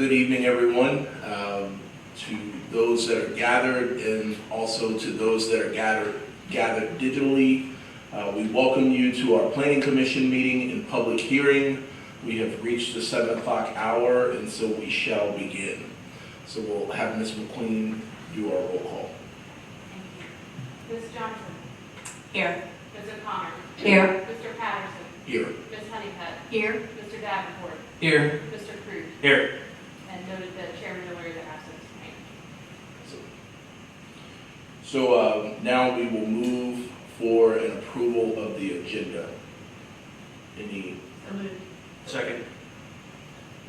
Good evening, everyone. To those that are gathered and also to those that are gathered digitally, we welcome you to our Planning Commission meeting and public hearing. We have reached the 7 o'clock hour, and so we shall begin. So we'll have Ms. McQueen do our roll call. Thank you. Ms. Johnson? Here. Ms. O'Connor? Here. Mr. Patterson? Here. Ms. Honeycutt? Here. Mr. Davenport? Here. Mr. Cruz? Here. And noted that Chairman Miller is absent tonight. So now we will move for an approval of the agenda. Any? So moved. Second.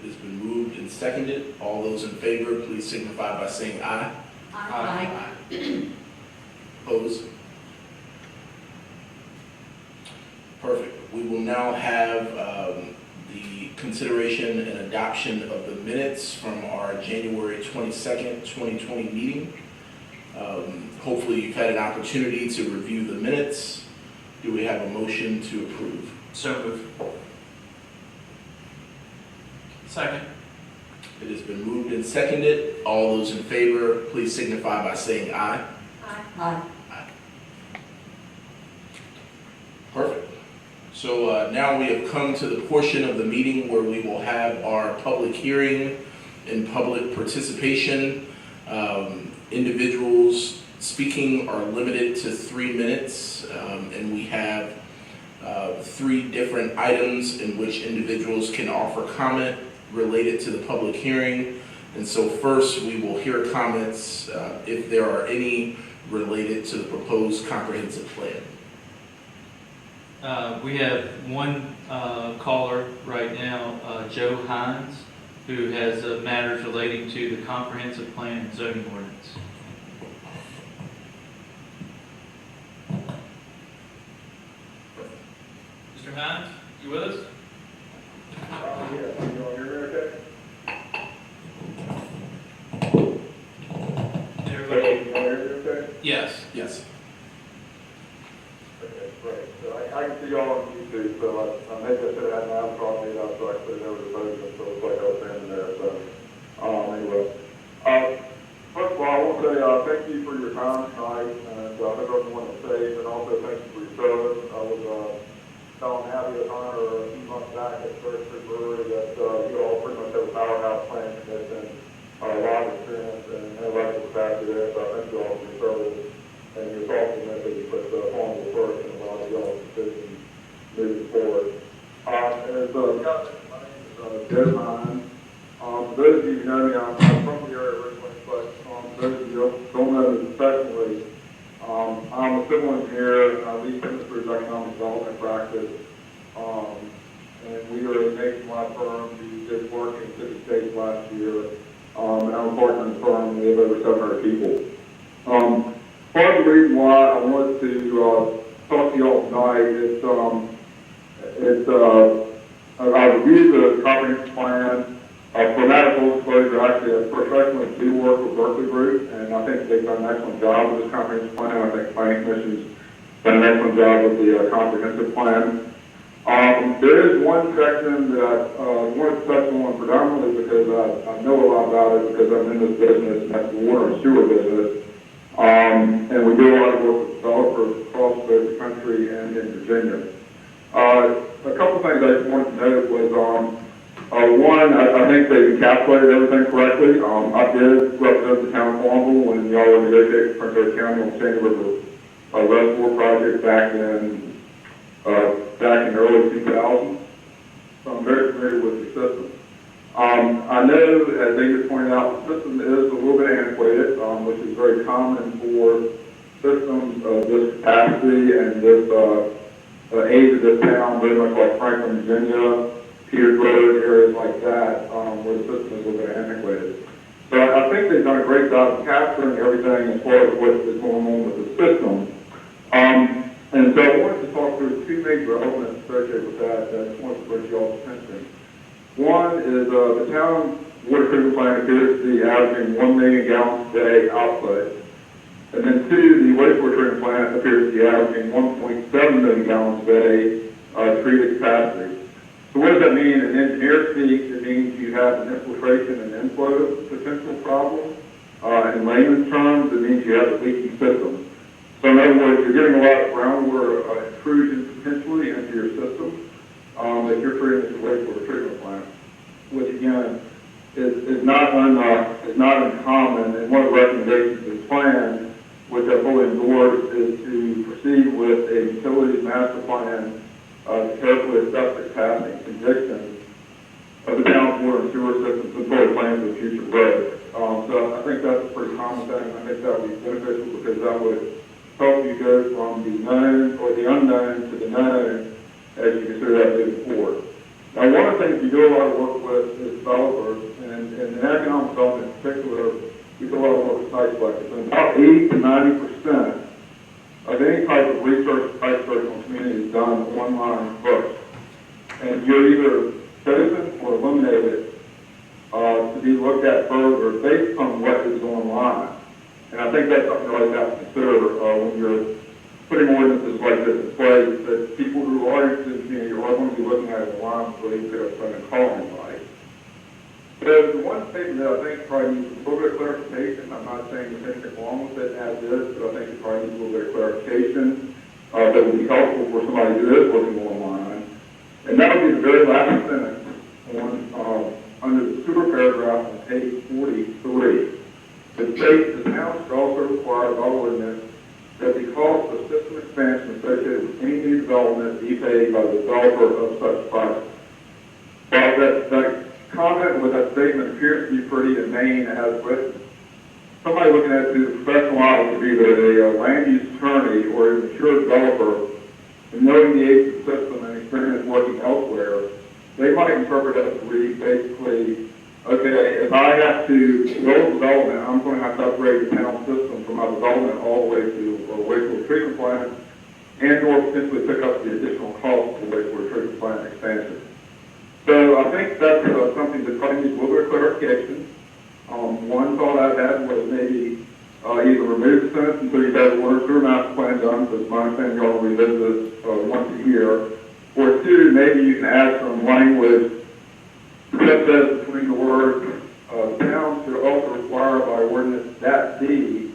It has been moved and seconded. All those in favor, please signify by saying aye. Aye. Opposed? Perfect. We will now have the consideration and adoption of the minutes from our January 22nd, 2020 meeting. Hopefully you've had an opportunity to review the minutes. Do we have a motion to approve? So moved. Second. It has been moved and seconded. All those in favor, please signify by saying aye. Aye. Perfect. So now we have come to the portion of the meeting where we will have our public hearing and public participation. Individuals speaking are limited to 3 minutes, and we have 3 different items in which individuals can offer comment related to the public hearing. And so first we will hear comments, if there are any, related to the proposed comprehensive plan. We have one caller right now, Joe Hines, who has matters relating to the comprehensive plan and zoning ordinance. Mr. Hines, you with us? Yeah, you want to hear me okay? Everybody? You want to hear me okay? Yes. Yes. Okay, great. So I can see y'all on YouTube, so maybe I should have had an avatar made up so I could put it over the podium, so it's like I was standing there. So, anyway. First of all, I want to say thank you for your time tonight, and I hope everyone is safe, and also thank you for your service. I was telling Abby and Hunter a few months back at First Street Brewery that you all pretty much have a powerhouse plan commission, a lot of experience and intellectual capacity there, so I thank you all for your service and your thoughtfulness that you put formally first in a lot of y'all's decisions moving forward. As Scott mentioned, my name is Joe Hines. For those of you who know me, I'm from the area originally, but for those of you who don't know me professionally, I'm a civil engineer, and I lead Business Group's economic development practice, and we are a nationwide firm who did work in 50 states last year, and I'm a partner in the firm. We have over 700 people. Part of the reason why I wanted to talk to you all tonight is I reviewed the comprehensive plan. For that full disclosure, actually, I professionally do work with Berkeley Group, and I think they've done an excellent job with this comprehensive plan. I think the Planning Commission's done an excellent job with the comprehensive plan. There is one section that I wanted to touch on predominantly because I know a lot about it because I'm in this business, and that's the water and sewer business. And we do a lot of work with developers across both the country and in Virginia. A couple things I just wanted to note was, one, I think they encapsulated everything correctly. I did represent the town of Farmville when y'all were negotiating for Prince County on the Sandy River Reservoir project back in early 2000. So I'm very familiar with the system. I know, as David pointed out, the system is a little bit antiquated, which is very common for systems of this capacity and this age of this town, very much like Franklin, Virginia, Petersburg, areas like that, where the system is a little bit antiquated. So I think they've done a great job of capturing everything as far as what is going on with the system. And so I wanted to talk through 2 major elements associated with that I just wanted to bring to y'all's attention. One is the town water treatment plant appears to be averaging 1 million gallons a day output. And then 2, the wastewater treatment plant appears to be averaging 1.7 million gallons a day treated capacity. So what does that mean? In engineer speak, it means you have an infiltration and inflow potential problem. In layman's terms, it means you have a leaky system. So in other words, you're getting a lot of groundwater intrusion potentially into your system that you're treating as a wastewater treatment plant, which again is not uncommon. And one of the recommendations of the plan, which I fully endorse, is to proceed with a utilities master plan to carefully assess the capacity and conditions of the town's water and sewer systems and fully plan for the future growth. So I think that's a pretty common thing. I think that would be beneficial because that would help you go from the known or the unknown to the known as you consider that moving forward. Now, one of the things we do a lot of work with is developers, and in economic development in particular, we do a lot of work with site selectors. And about 80 to 90% of any type of research, site search on community is done online first. And you're either chosen or eliminated to be looked at further based on what is online. And I think that's something you really have to consider when you're putting ordinances like this in place, that people who are interested in the community are going to be looking at it online before you pick up phone and call anybody. So the one statement that I think probably needs a little bit of clarification, I'm not saying there's anything wrong with it as is, but I think it probably needs a little bit of clarification that would be helpful for somebody who is looking online. And that would be the very last sentence on under the sewer paragraph on page 43. It states the town should also require by ordinance that the cost of system expansion associated with any new development be paid by the developer of such project. While that comment with that statement appears to be pretty inane as written, somebody looking at it through the professional eyes of either a land use attorney or a mature developer, and knowing the age of the system and experience working elsewhere, they might interpret it to read basically, okay, if I have to build development, I'm going to have to upgrade the town system from my development all the way to a wastewater treatment plant, and or potentially pick up the additional cost of the wastewater treatment plant expansion. So I think that's something that probably needs a little bit of clarification. One thought I had was maybe either remove the sentence until you have a water sewer master plan done, because my understanding y'all revisit this once a year, or two, maybe you can add some language that says between the words, town should also require by ordinance that be,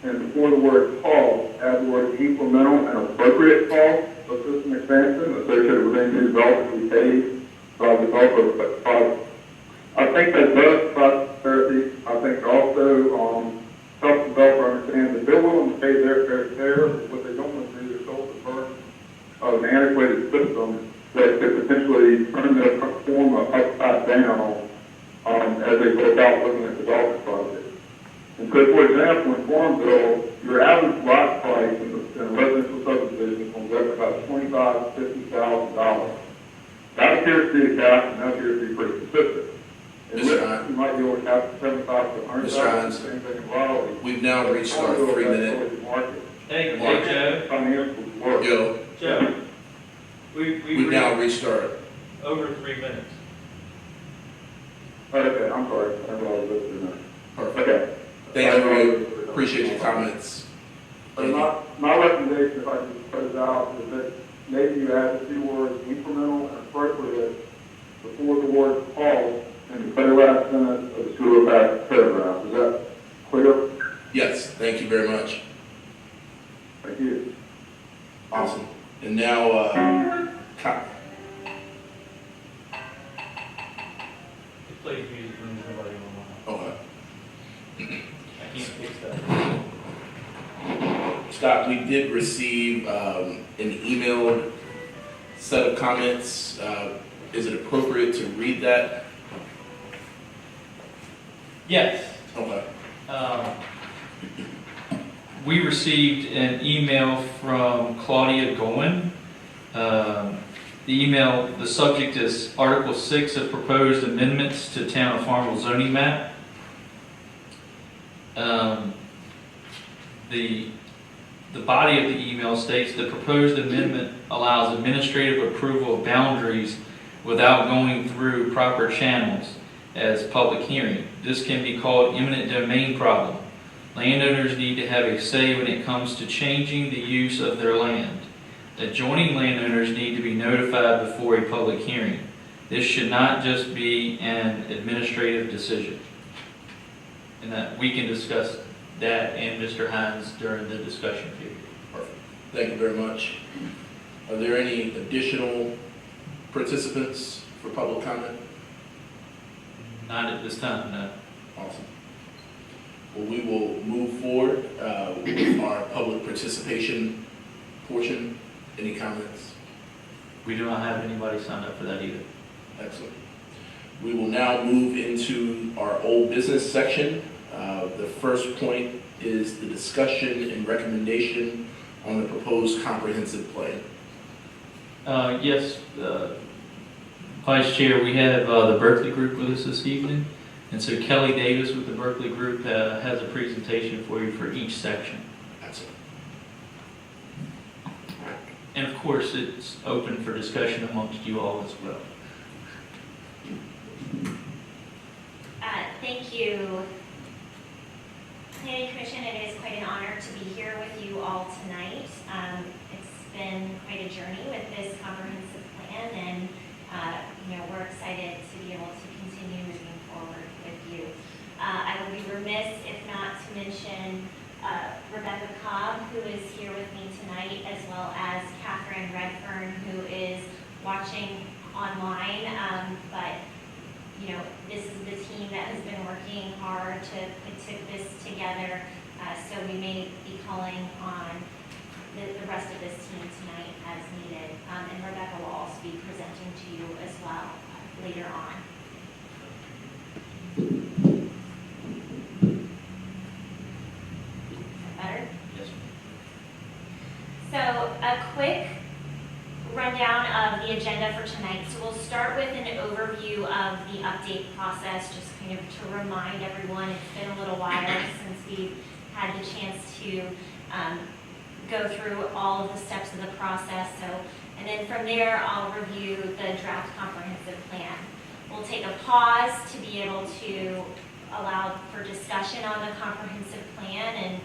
and before the word cost, add the word incremental and appropriate cost of system expansion associated with any new development to be paid by the developer of such project. I think that does provide clarity. I think also helps the developer understand that they're willing to pay their fair share. What they don't want to do is shoulder the burden of an antiquated system that could potentially turn their form upside down as they go about looking at development projects. And so, for example, in Farmville, your average lot price in a residential subdivision is going to go up about $25,000 to $50,000. That appears to be the cap, and that appears to be pretty consistent. You might be able to cap $75,000 to $100,000. Same thing in Raleigh. We've now reached our 3-minute. Hey, Mark. Joe. Financials work. Joe. We've now reached our. over 3 minutes. Okay, I'm sorry. I realized this in there. Perfect. Okay. Thank you. Appreciate your comments. But my recommendation, if I can put it out, is that maybe you add the two words incremental and appropriate before the word cost in the very last sentence of the sewer paragraph. Is that clear? Yes, thank you very much. Thank you. Awesome. And now, It plays music when there's nobody online. okay. I can't fix that. Scott, we did receive an emailed set of comments. Is it appropriate to read that? Yes. Okay. We received an email from Claudia Goen. The subject is Article 6 of Proposed Amendments to Town of Farmville Zoning Map. The body of the email states the proposed amendment allows administrative approval of boundaries without going through proper channels as public hearing. This can be called eminent domain problem. Landowners need to have a say when it comes to changing the use of their land. Adjoining landowners need to be notified before a public hearing. This should not just be an administrative decision. And that we can discuss that and Mr. Hines during the discussion period. Perfect. Thank you very much. Are there any additional participants for public comment? Not at this time, no. Awesome. Well, we will move forward with our public participation portion. Any comments? We do not have anybody signed up for that either. Excellent. We will now move into our old business section. The first point is the discussion and recommendation on the proposed comprehensive plan. Yes, Vice Chair, we have the Berkeley Group with us this evening. And so Kelly Davis with the Berkeley Group has a presentation for you for each section. Excellent. And of course, it's open for discussion amongst you all as well. Thank you. Planning Commission, it is quite an honor to be here with you all tonight. It's been quite a journey with this comprehensive plan, and we're excited to be able to continue moving forward with you. I would be remiss if not to mention Rebecca Cobb, who is here with me tonight, as well as Catherine Redfern, who is watching online, but this is the team that has been working hard to put this together, so we may be calling on the rest of this team tonight as needed. And Rebecca will also be presenting to you as well later on. Is that better? Yes. So a quick rundown of the agenda for tonight. So we'll start with an overview of the update process, just kind of to remind everyone, it's been a little while since we've had the chance to go through all of the steps of the process. And then from there, I'll review the draft comprehensive plan. We'll take a pause to be able to allow for discussion on the comprehensive plan and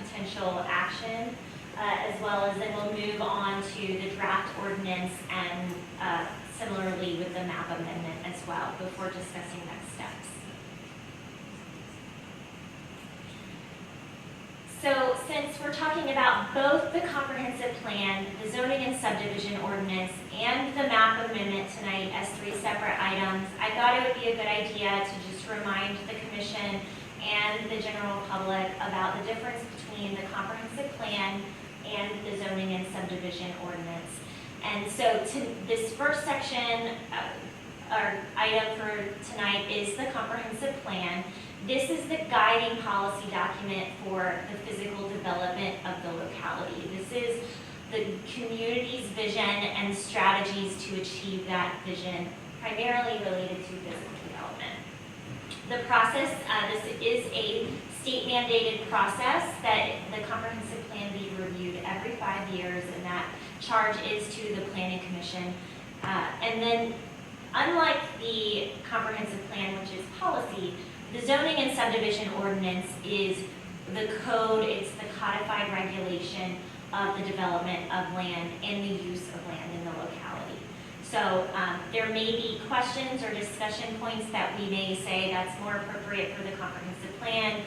potential action. As well as then we'll move on to the draft ordinance and similarly with the map amendment as well before discussing next steps. So since we're talking about both the comprehensive plan, the zoning and subdivision ordinance, and the map amendment tonight as three separate items, I thought it would be a good idea to just remind the commission and the general public about the difference between the comprehensive plan and the zoning and subdivision ordinance. And so this first section, our item for tonight is the comprehensive plan. This is the guiding policy document for the physical development of the locality. This is the community's vision and strategies to achieve that vision, primarily related to physical development. The process, this is a state mandated process that the comprehensive plan be reviewed every 5 years, and that charge is to the Planning Commission. And then, unlike the comprehensive plan, which is policy, the zoning and subdivision ordinance is the code, it's the codified regulation of the development of land and the use of land in the locality. So there may be questions or discussion points that we may say that's more appropriate for the comprehensive plan,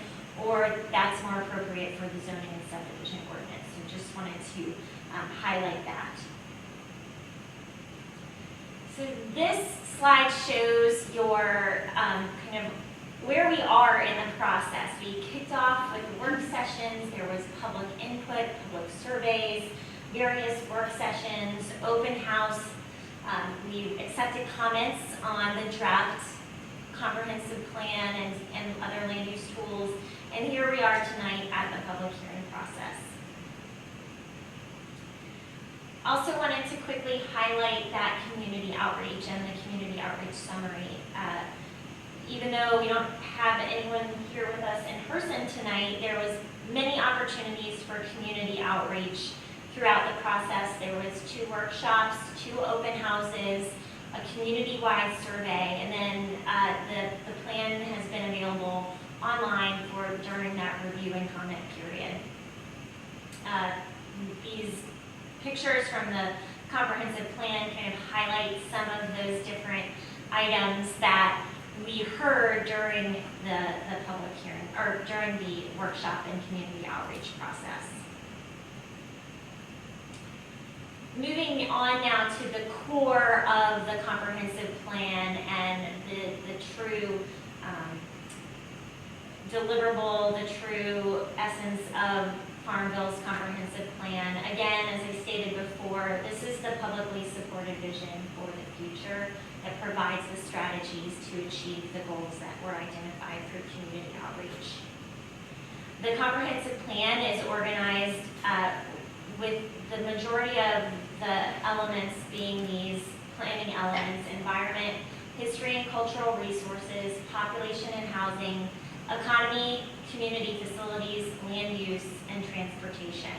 or that's more appropriate for the zoning and subdivision ordinance. So just wanted to highlight that. So this slide shows your kind of where we are in the process. We kicked off with work sessions, there was public input, public surveys, various work sessions, open house. We accepted comments on the draft comprehensive plan and other land use tools. And here we are tonight at the public hearing process. Also wanted to quickly highlight that community outreach and the community outreach summary. Even though we don't have anyone here with us in person tonight, there was many opportunities for community outreach throughout the process. There was 2 workshops, 2 open houses, a community-wide survey, and then the plan has been available online during that review and comment period. These pictures from the comprehensive plan kind of highlights some of those different items that we heard during the public hearing, or during the workshop and community outreach process. Moving on now to the core of the comprehensive plan and the true deliverable, the true essence of Farmville's comprehensive plan. Again, as I stated before, this is the publicly supported vision for the future that provides the strategies to achieve the goals that were identified through community outreach. The comprehensive plan is organized with the majority of the elements being these planning elements: environment, history and cultural resources, population and housing, economy, community facilities, land use, and transportation.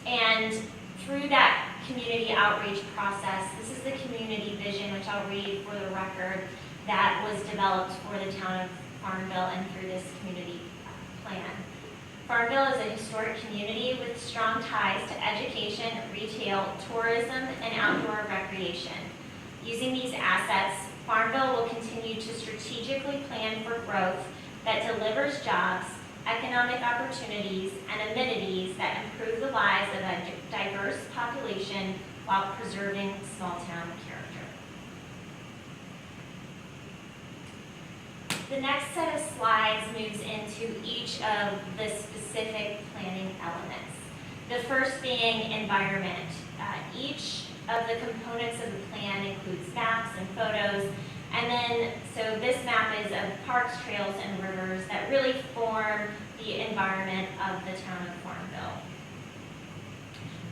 And through that community outreach process, this is the community vision, which I'll read for the record, that was developed for the town of Farmville and through this community plan. Farmville is a historic community with strong ties to education, retail, tourism, and outdoor recreation. Using these assets, Farmville will continue to strategically plan for growth that delivers jobs, economic opportunities, and amenities that improve the lives of a diverse population while preserving small-town character. The next set of slides moves into each of the specific planning elements. The first being environment. Each of the components of the plan includes maps and photos, and then, so this map is of parks, trails, and rivers that really form the environment of the town of Farmville.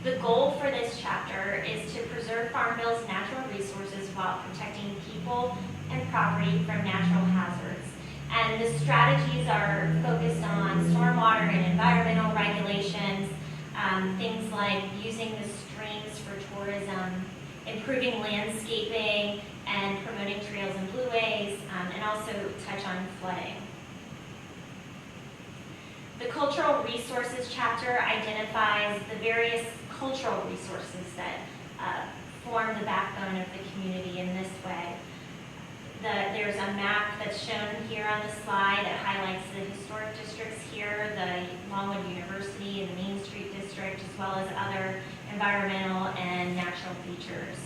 The goal for this chapter is to preserve Farmville's natural resources while protecting people and property from natural hazards. And the strategies are focused on stormwater and environmental regulations, things like using the streams for tourism, improving landscaping, and promoting trails and blueways, and also touch on flooding. The cultural resources chapter identifies the various cultural resources that form the backbone of the community in this way. There's a map that's shown here on the slide that highlights the historic districts here, the Longwood University and the Main Street District, as well as other environmental and natural features.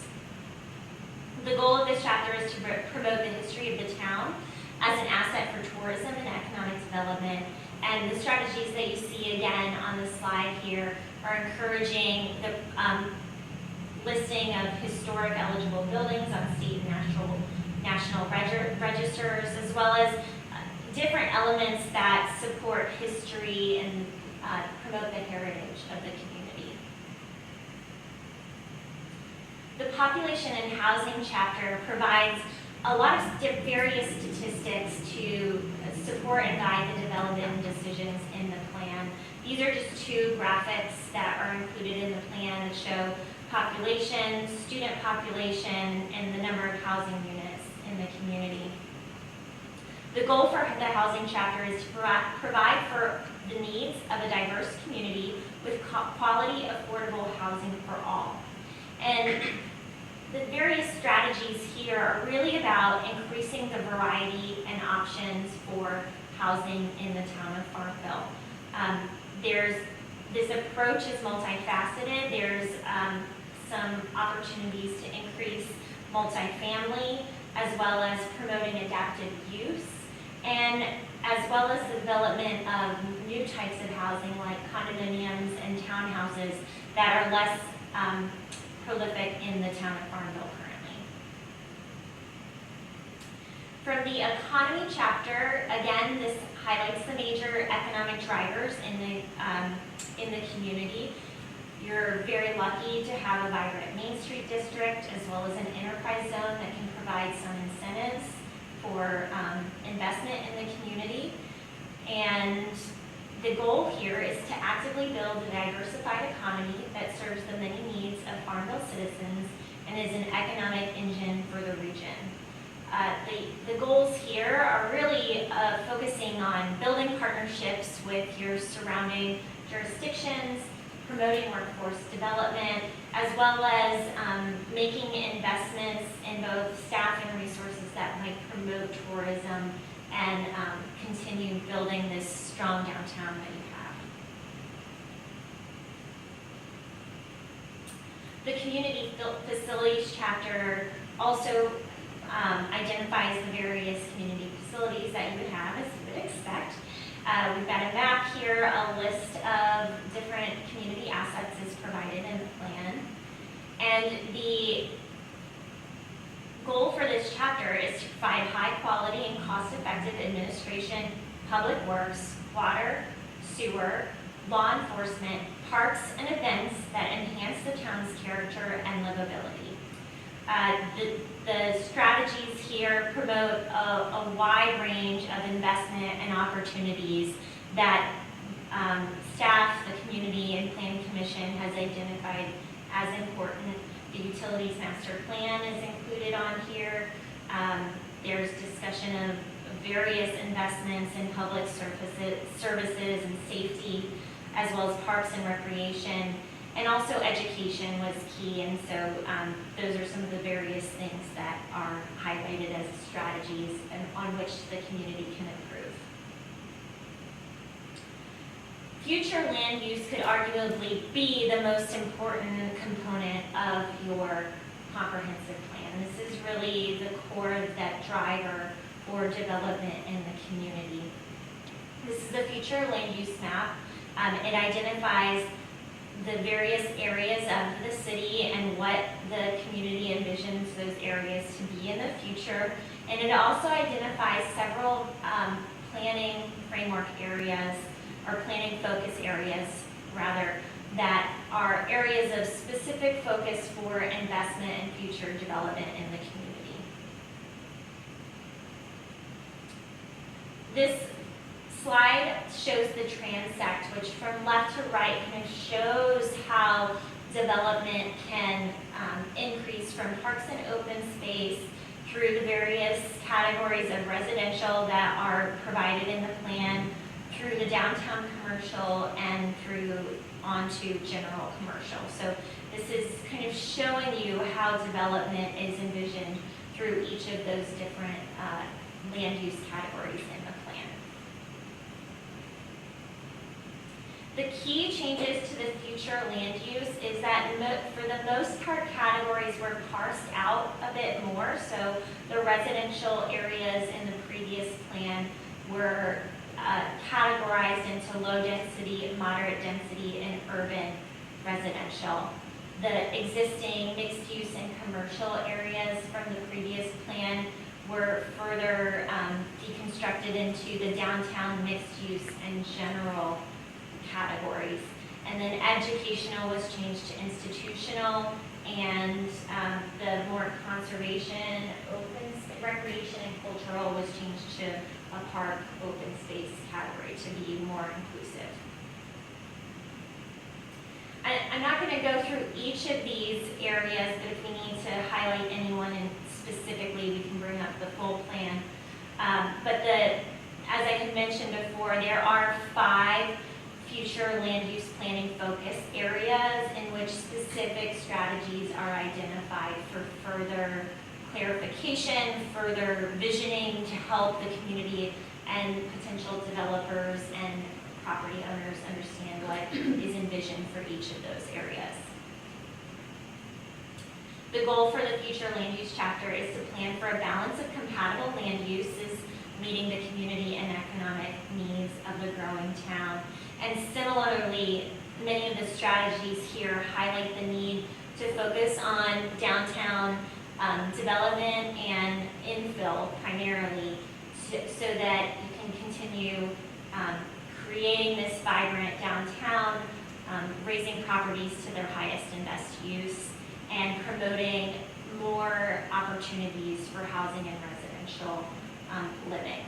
The goal of this chapter is to promote the history of the town as an asset for tourism and economic development. And the strategies that you see again on the slide here are encouraging the listing of historic eligible buildings on state and national registers, as well as different elements that support history and promote the heritage of the community. The population and housing chapter provides a lot of various statistics to support and guide the development decisions in the plan. These are just two graphics that are included in the plan that show population, student population, and the number of housing units in the community. The goal for the housing chapter is to provide for the needs of a diverse community with quality, affordable housing for all. And the various strategies here are really about increasing the variety and options for housing in the town of Farmville. This approach is multifaceted. There's some opportunities to increase multifamily, as well as promoting adaptive use, and as well as the development of new types of housing like condominiums and townhouses that are less prolific in the town of Farmville currently. From the economy chapter, again, this highlights the major economic drivers in the community. You're very lucky to have a vibrant Main Street district as well as an enterprise zone that can provide some incentives for investment in the community. And the goal here is to actively build a diversified economy that serves the many needs of Farmville citizens and is an economic engine for the region. The goals here are really focusing on building partnerships with your surrounding jurisdictions, promoting workforce development, as well as making investments in both staff and resources that might promote tourism and continue building this strong downtown that you have. The Community Facilities Chapter also identifies the various community facilities that you would have, as you would expect. We've got a map here, a list of different community assets is provided in the plan. And the goal for this chapter is to provide high-quality and cost-effective administration, public works, water, sewer, law enforcement, parks, and events that enhance the town's character and livability. The strategies here promote a wide range of investment and opportunities that staff, the community, and planning commission has identified as important. The utilities master plan is included on here. There's discussion of various investments in public services and safety, as well as parks and recreation. And also education was key, and so those are some of the various things that are highlighted as strategies and on which the community can improve. Future land use could arguably be the most important component of your comprehensive plan. This is really the core of that driver for development in the community. This is the future land use map. It identifies the various areas of the city and what the community envisions those areas to be in the future. And it also identifies several planning framework areas, or planning focus areas, rather, that are areas of specific focus for investment and future development in the community. This slide shows the transect, which from left to right kind of shows how development can increase from parks and open space through the various categories of residential that are provided in the plan, through the downtown commercial, and through onto general commercial. So this is kind of showing you how development is envisioned through each of those different land use categories in the plan. The key changes to the future land use is that for the most part, categories were parsed out a bit more. So the residential areas in the previous plan were categorized into low density, moderate density, and urban residential. The existing mixed use and commercial areas from the previous plan were further deconstructed into the downtown mixed use and general categories. And then educational was changed to institutional, and the more conservation, recreation, and cultural was changed to a park open space category to be more inclusive. I'm not going to go through each of these areas, but if we need to highlight anyone specifically, we can bring up the full plan. As I had mentioned before, there are 5 future land use planning focus areas in which specific strategies are identified for further clarification, further visioning to help the community and potential developers and property owners understand what is envisioned for each of those areas. The goal for the future land use chapter is to plan for a balance of compatible land uses, meeting the community and economic needs of the growing town. And similarly, many of the strategies here highlight the need to focus on downtown development and infill primarily, so that you can continue creating this vibrant downtown, raising properties to their highest and best use, and promoting more opportunities for housing and residential living.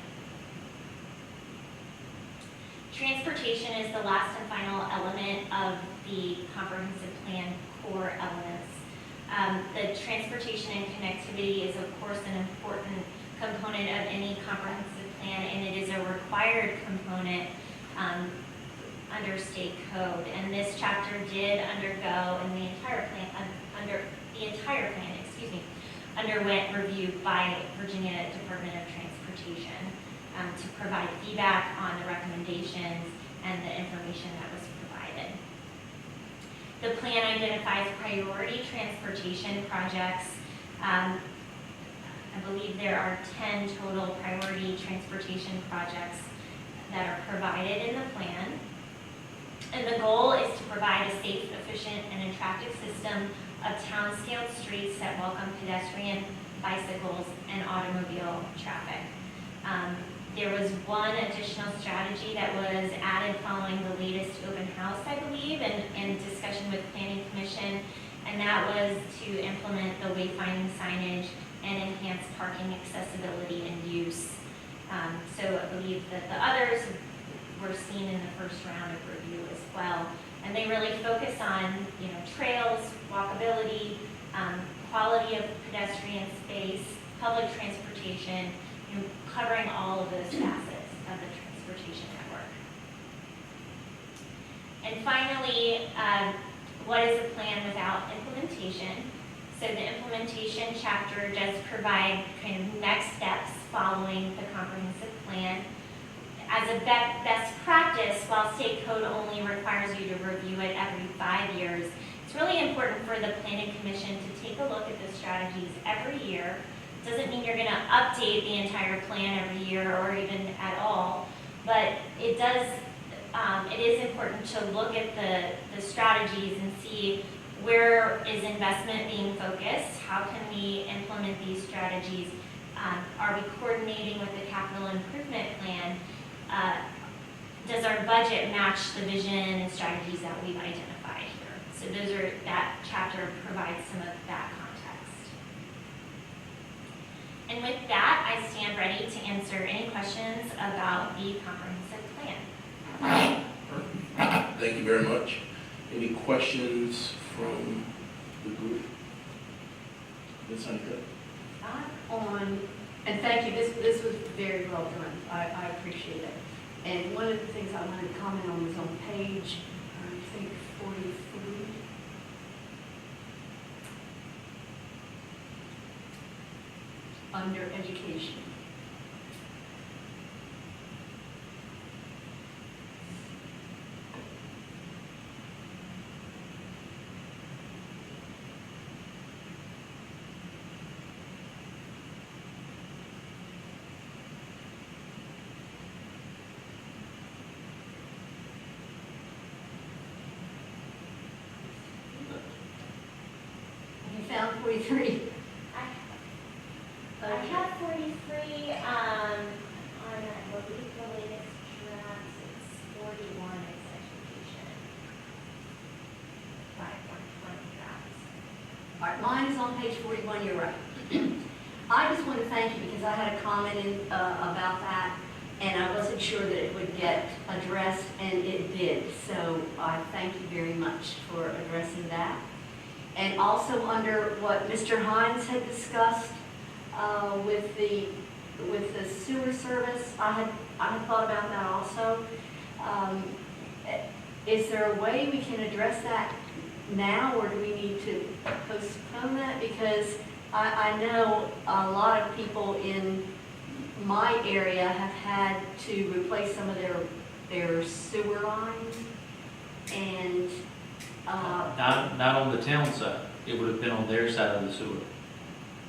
Transportation is the last and final element of the comprehensive plan core elements. The transportation and connectivity is, of course, an important component of any comprehensive plan, and it is a required component under state code. And this chapter did undergo, and the entire plan, underwent review by Virginia Department of Transportation to provide feedback on the recommendations and the information that was provided. The plan identifies priority transportation projects. I believe there are 10 total priority transportation projects that are provided in the plan. And the goal is to provide a safe, efficient, and attractive system of town-scaled streets that welcome pedestrian, bicycles, and automobile traffic. There was one additional strategy that was added following the latest open house, I believe, and discussion with Planning Commission, and that was to implement the wayfinding signage and enhance parking accessibility and use. So I believe that the others were seen in the first round of review as well. And they really focus on, trails, walkability, quality of pedestrian space, public transportation, covering all of those facets of the transportation network. And finally, what is a plan without implementation? So the implementation chapter does provide kind of next steps following the comprehensive plan. As a best practice, while state code only requires you to review it every 5 years, it's really important for the Planning Commission to take a look at the strategies every year. Doesn't mean you're going to update the entire plan every year or even at all, but it does. It is important to look at the strategies and see where is investment being focused. How can we implement these strategies? Are we coordinating with the capital improvement plan? Does our budget match the vision and strategies that we've identified here? So that chapter provides some of that context. And with that, I stand ready to answer any questions about the comprehensive plan. Thank you very much. Any questions from the group? Ms. Honeycutt? And thank you, this was very well done, I appreciate it. And one of the things I wanted to comment on was on page, I think 43. Under education. Found 43. I have 43 on, I believe, the latest draft. It's 41 is education. 5.1 drafts. All right, mine is on page 41, you're right. I just want to thank you because I had a comment about that, and I wasn't sure that it would get addressed, and it did. So I thank you very much for addressing that. And also under what Mr. Hines had discussed with the sewer service, I had thought about that also. Is there a way we can address that now, or do we need to postpone that? Because I know a lot of people in my area have had to replace some of their sewer lines, and Not on the town side. It would have been on their side of the sewer.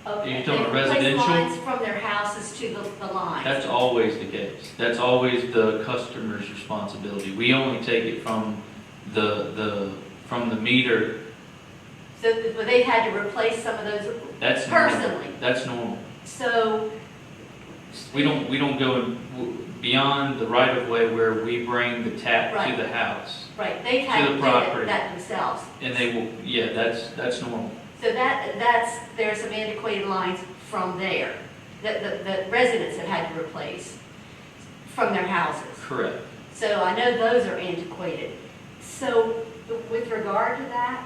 okay, You're talking they replace residential? lines from their houses to the lines. That's always the case. That's always the customer's responsibility. We only take it from from the meter. So but they had to replace some of those That's normal. personally. That's normal. So We don't go beyond the right of way where we bring the tap Right. to the house. right, they've had To to the do property. that themselves. And they will, yeah, that's normal. So there's some antiquated lines from there that the residents have had to replace from their houses. Correct. So I know those are antiquated. So with regard to that,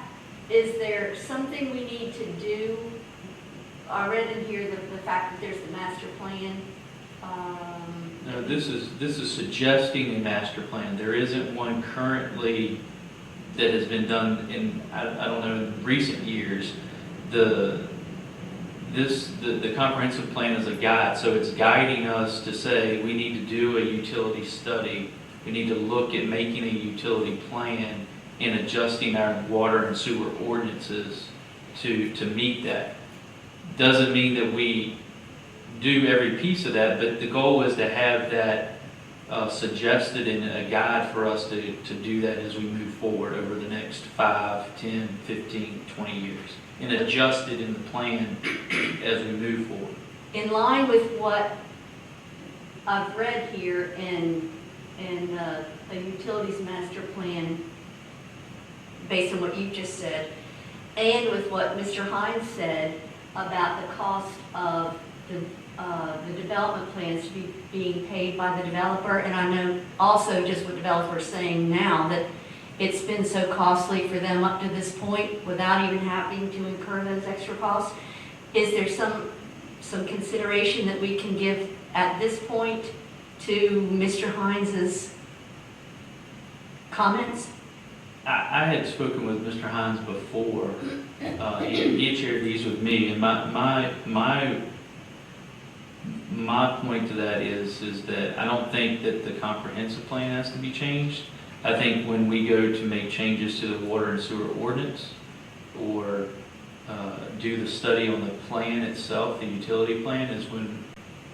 is there something we need to do? I read in here the fact that there's the master plan No, this is suggesting a master plan. There isn't one currently that has been done in, I don't know, in recent years. The comprehensive plan is a guide, so it's guiding us to say we need to do a utility study. We need to look at making a utility plan and adjusting our water and sewer ordinances to meet that. Doesn't mean that we do every piece of that, but the goal is to have that suggested in a guide for us to do that as we move forward over the next 5, 10, 15, 20 years, and adjust it in the plan as we move forward. In line with what I've read here in a utilities master plan, based on what you just said, and with what Mr. Hines said about the cost of the development plans to be being paid by the developer, and I know also just what developers saying now, that it's been so costly for them up to this point without even having to incur those extra costs. Is there some consideration that we can give at this point to Mr. Hines's comments? I had spoken with Mr. Hines before. He had shared these with me, and my point to that is that I don't think that the comprehensive plan has to be changed. I think when we go to make changes to the water and sewer ordinance, or do the study on the plan itself, the utility plan, is when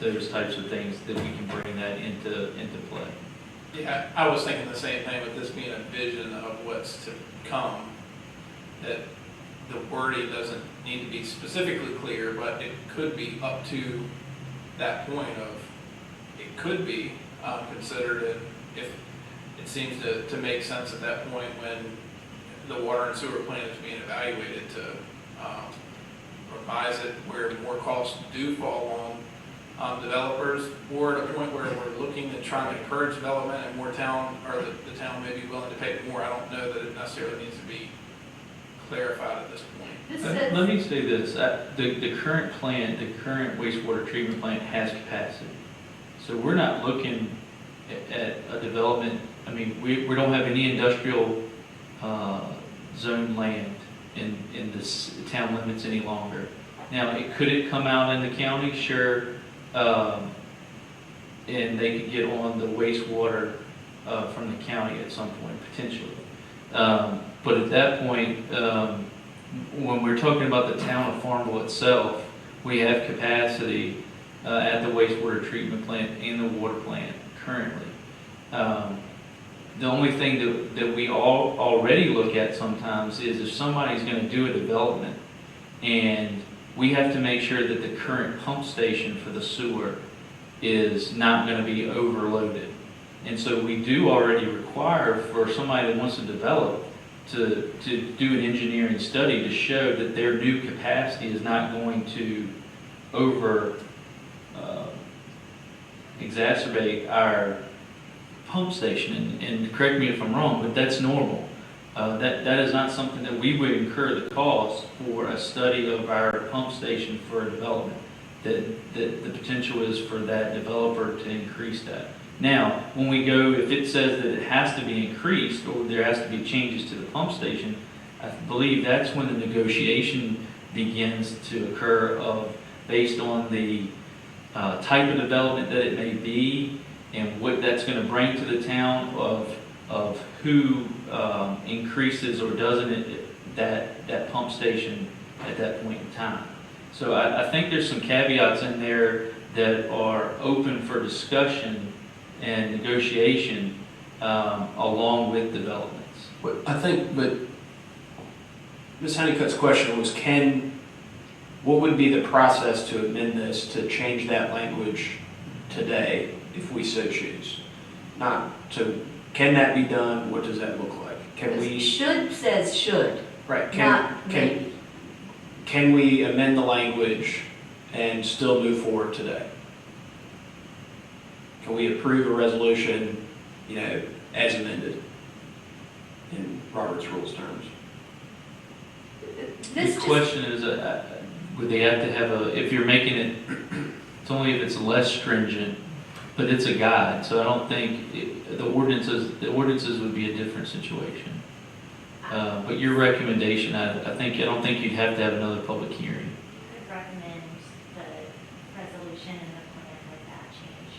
those types of things that we can bring that into play. Yeah, I was thinking the same thing with this being a vision of what's to come, that the wording doesn't need to be specifically clear, but it could be up to that point of, it could be considered, and if it seems to make sense at that point when the water and sewer plan is being evaluated, to revise it where more costs do fall on developers, or at a point where we're looking at trying to encourage development and more town, or the town may be willing to pay more. I don't know that it necessarily needs to be clarified at this point. This says, Let me say this, the current plant, the current wastewater treatment plant has capacity. So we're not looking at a development, I mean, we don't have any industrial zone land in this town limits any longer. Now, could it come out in the county? Sure. And they could get on the wastewater from the county at some point, potentially. But at that point, when we're talking about the town of Farmville itself, we have capacity at the wastewater treatment plant and the water plant currently. The only thing that we all already look at sometimes is if somebody's going to do a development, and we have to make sure that the current pump station for the sewer is not going to be overloaded. And so we do already require for somebody that wants to develop to do an engineering study to show that their new capacity is not going to exacerbate our pump station. And correct me if I'm wrong, but that's normal. That is not something that we would incur the cost for a study of our pump station for a development. That the potential is for that developer to increase that. Now, when we go, if it says that it has to be increased or there has to be changes to the pump station, I believe that's when the negotiation begins to occur based on the type of development that it may be and what that's going to bring to the town of who increases or doesn't that pump station at that point in time. So I think there's some caveats in there that are open for discussion and negotiation along with developments. But Ms. Honeycutt's question was, what would be the process to amend this, to change that language today, if we so choose? Can that be done? What does that look like? Can we? Should says should. Right. Not maybe. Can we amend the language and still move forward today? Can we approve a resolution, as amended in Robert's Rules terms? This The question is, would they have to have if you're making it, it's only if it's less stringent, but it's a guide, so I don't think the ordinances would be a different situation. But your recommendation, I don't think you'd have to have another public hearing. I would recommend the resolution and the plan with that change.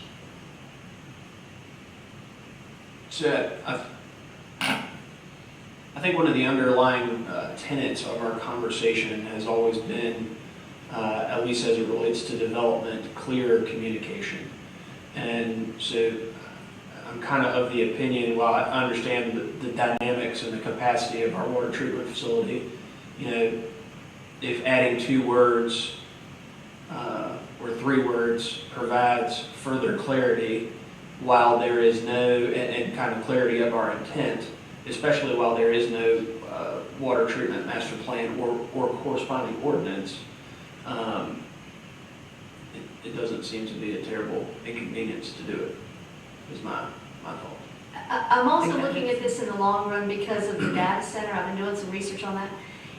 So I think one of the underlying tenets of our conversation has always been, at least as it relates to development, clear communication. And so I'm kind of the opinion, while I understand the dynamics and the capacity of our water treatment facility, if adding 2 words or 3 words provides further clarity, while there is no, and kind of clarity of our intent, especially while there is no water treatment master plan or corresponding ordinance, it doesn't seem to be a terrible inconvenience to do it, is my thought. I'm also looking at this in the long run because of the data center. I've been doing some research on that.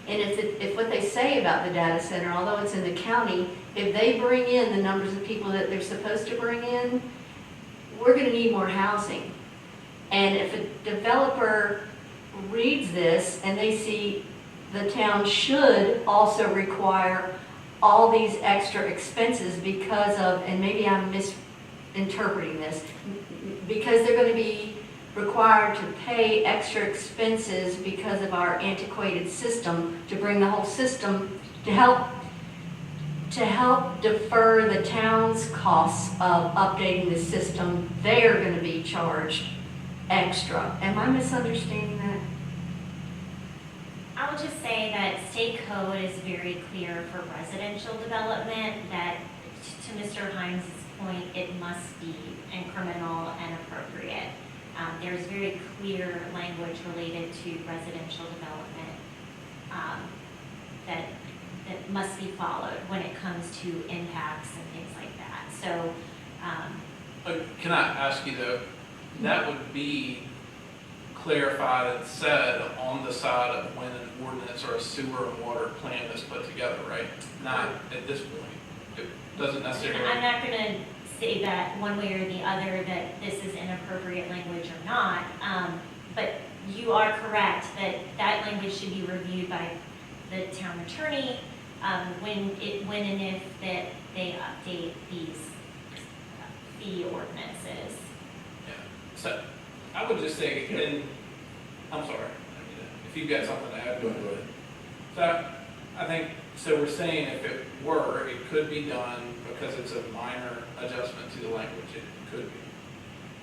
And if what they say about the data center, although it's in the county, if they bring in the numbers of people that they're supposed to bring in, we're going to need more housing. And if a developer reads this and they see the town should also require all these extra expenses because of, and maybe I'm misinterpreting this, because they're going to be required to pay extra expenses because of our antiquated system to bring the whole system to help defer the town's costs of updating the system, they are going to be charged extra. Am I misunderstanding that? I would just say that state code is very clear for residential development, that to Mr. Hines' point, it must be incremental and appropriate. There's very clear language related to residential development that must be followed when it comes to impacts and things like that. So, Can I ask you though, that would be clarified and said on the side of when an ordinance or a sewer and water plan is put together, right? Not at this point. It doesn't necessarily. I'm not going to say that one way or the other that this is inappropriate language or not, but you are correct that that language should be reviewed by the town attorney when and if that they update these fee ordinances. Yeah. So I would just say, and I'm sorry, if you've got something to add. Go ahead. So I think, so we're saying if it were, it could be done because it's a minor adjustment to the language, it could be.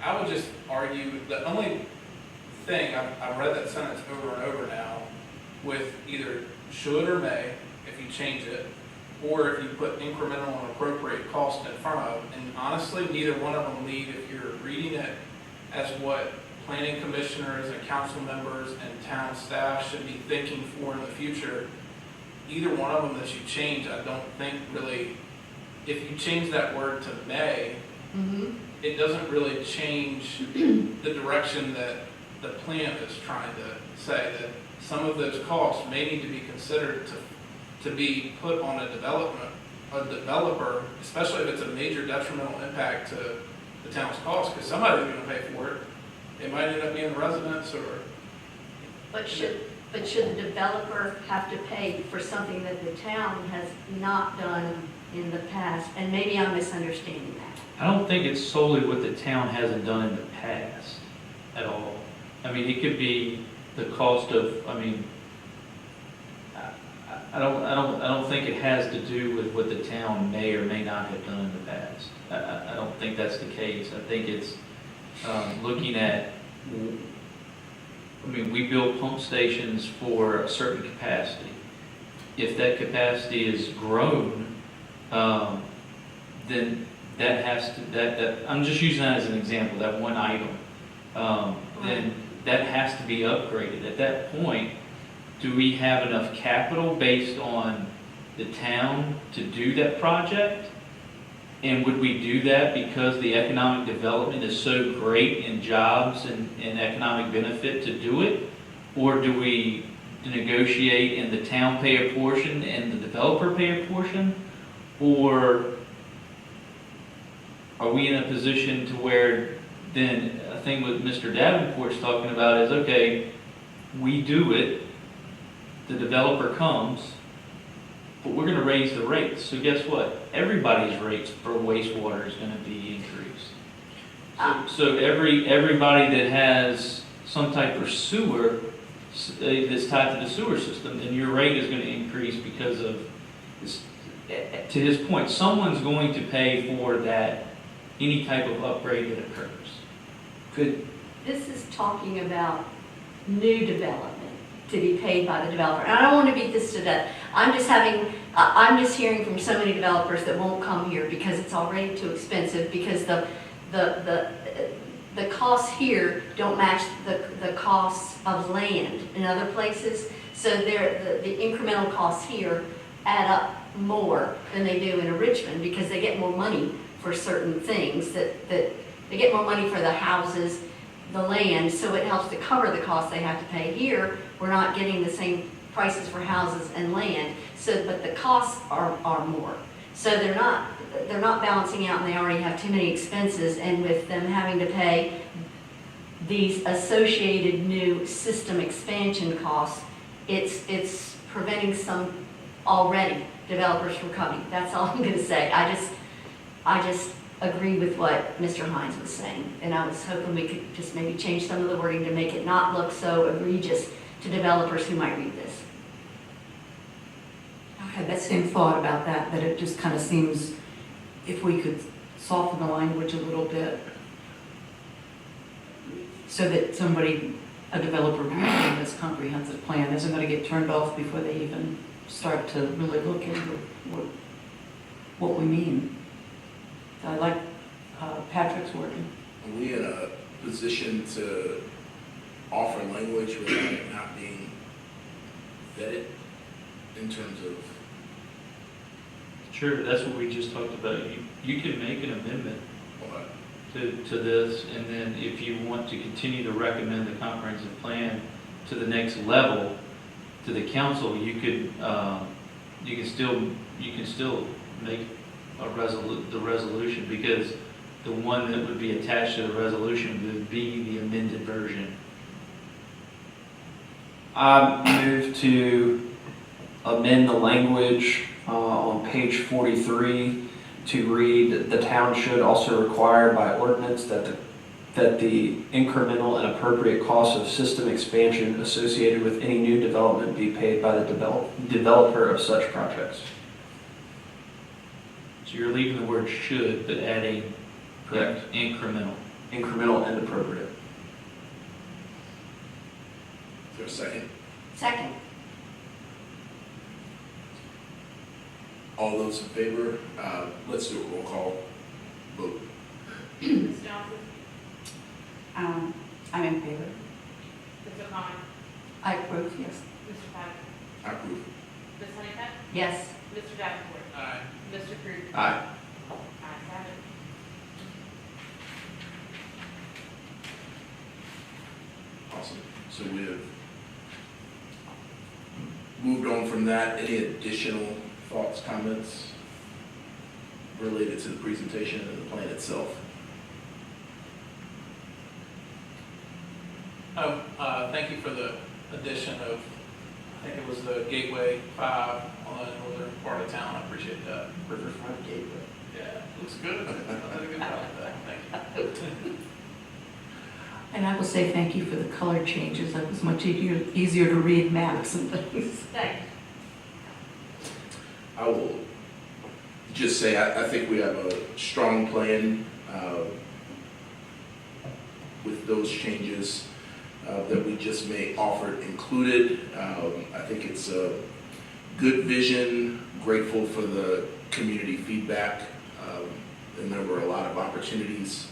I would just argue, the only thing, I've read that sentence over and over now, with either should or may, if you change it, or if you put incremental and appropriate cost in front of, and honestly, neither one of them lead, if you're reading it as what planning commissioners and council members and town staff should be thinking for in the future, either one of them that you change, I don't think really, if you change that word to may, it doesn't really change the direction that the plan is trying to say, that some of those costs may need to be considered to be put on a developer, especially if it's a major detrimental impact to the town's costs, because somebody's going to pay for it. It might end up being the residents or. But should the developer have to pay for something that the town has not done in the past? And maybe I'm misunderstanding that. I don't think it's solely what the town hasn't done in the past at all. I mean, it could be the cost of, I mean, I don't think it has to do with what the town may or may not have done in the past. I don't think that's the case. I think it's looking at, I mean, we build pump stations for a certain capacity. If that capacity is grown, then that has to, I'm just using that as an example, that one item. Then that has to be upgraded. At that point, do we have enough capital based on the town to do that project? And would we do that because the economic development is so great in jobs and economic benefit to do it? Or do we negotiate and the town pay a portion and the developer pay a portion? Or are we in a position to where then, I think what Mr. Davenport's talking about is, okay, we do it, the developer comes, but we're gonna raise the rates. So guess what? Everybody's rates for wastewater is gonna be increased. So everybody that has some type of sewer, that's tied to the sewer system, then your rate is gonna increase because of, this. To his point, someone's going to pay for that, any type of upgrade that occurs. Could, This is talking about new development to be paid by the developer. And I don't want to beat this to death. I'm just hearing from so many developers that won't come here because it's already too expensive, because the costs here don't match the costs of land in other places. So the incremental costs here add up more than they do in Richmond, because they get more money for certain things, that they get more money for the houses, the land, so it helps to cover the costs they have to pay. Here, we're not getting the same prices for houses and land, so, but the costs are more. So they're not balancing out, and they already have too many expenses, and with them having to pay these associated new system expansion costs, it's preventing some already developers from coming. That's all I'm gonna say. I just agree with what Mr. Hines was saying, and I was hoping we could just maybe change some of the wording to make it not look so egregious to developers who might read this. I had that same thought about that it just kind of seems, if we could soften the language a little bit, so that a developer reading this comprehensive plan isn't going to get turned off before they even start to really look into what we mean. I like Patrick's wording. Are we in a position to offer language without it not being vetted in terms of? Sure, that's what we just talked about. You can make an amendment What? to this, and then if you want to continue to recommend the comprehensive plan to the next level, to the council, you can still make the resolution, because the one that would be attached to the resolution would be the amended version. I move to amend the language on page 43 to read, the town should also require by ordinance that the incremental and appropriate costs of system expansion associated with any new development be paid by the developer of such projects. So you're leaving the word should, but adding Correct. incremental. Incremental and appropriate. Is there a second? Second. All those in favor, let's do a roll call vote. Ms. Johnson? I'm in favor. Ms. O'Connor? I approve, yes. Mr. Patrick? I approve. Ms. Honeycutt? Yes. Mr. Davenport? Aye. Mr. Cruz? Aye. Ayes have it. Awesome. So we have moved on from that. Any additional thoughts, comments related to the presentation and the plan itself? Thank you for the addition of, I think it was the Gateway 5 on the northern part of town. I appreciate that. Riverfront Gateway. Yeah, looks good. I did a good job with that. Thank you. And I will say thank you for the color changes. That was much easier to read maps and things. Second. I will just say, I think we have a strong plan with those changes that we just made offered included. I think it's a good vision, grateful for the community feedback, and there were a lot of opportunities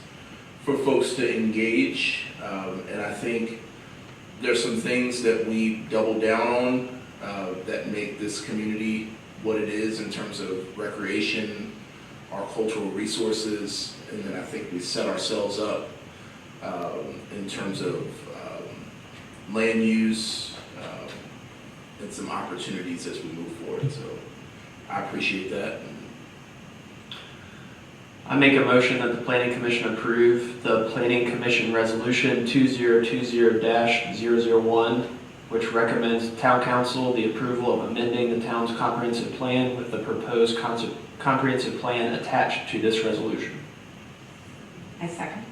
for folks to engage, and I think there's some things that we double down on that make this community what it is in terms of recreation, our cultural resources, and then I think we set ourselves up in terms of land use and some opportunities as we move forward. So I appreciate that. I make a motion that the Planning Commission approve the Planning Commission Resolution 2020-001, which recommends Town Council the approval of amending the town's comprehensive plan with the proposed comprehensive plan attached to this resolution. I second.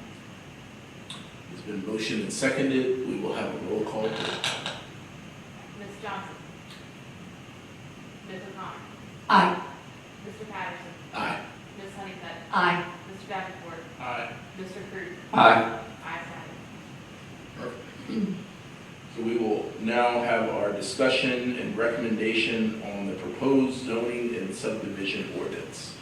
It's been motioned and seconded. We will have a roll call. Ms. Johnson. Ms. O'Connor. Aye. Mr. Patterson. Aye. Ms. Honeycutt. Aye. Mr. Davenport. Aye. Mr. Cruz. Aye. Ayes have it. So we will now have our discussion and recommendation on the proposed zoning and subdivision ordinance.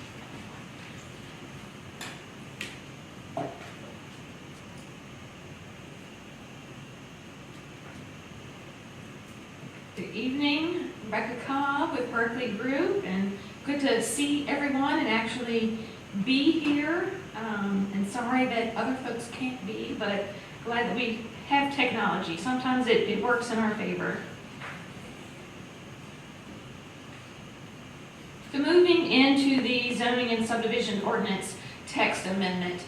Good evening, Rebecca Cobb with Berkeley Group, and good to see everyone and actually be here. And sorry that other folks can't be, but glad that we have technology. Sometimes it works in our favor. So moving into the zoning and subdivision ordinance text amendment.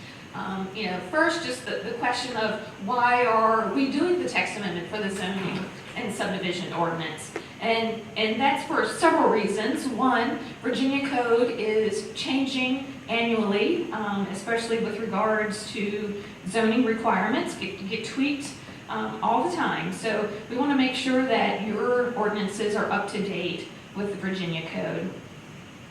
First just the question of why are we doing the text amendment for the zoning and subdivision ordinance? And that's for several reasons. One, Virginia code is changing annually, especially with regards to zoning requirements, get tweaked all the time. So we want to make sure that your ordinances are up to date with the Virginia code.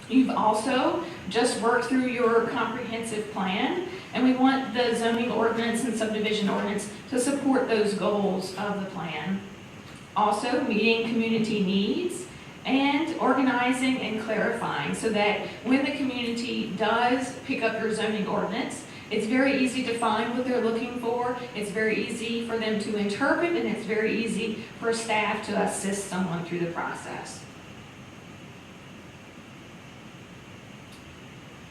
You've also just worked through your comprehensive plan, and we want the zoning ordinance and subdivision ordinance to support those goals of the plan. Also, meeting community needs and organizing and clarifying so that when the community does pick up your zoning ordinance, it's very easy to find what they're looking for, it's very easy for them to interpret, and it's very easy for staff to assist someone through the process.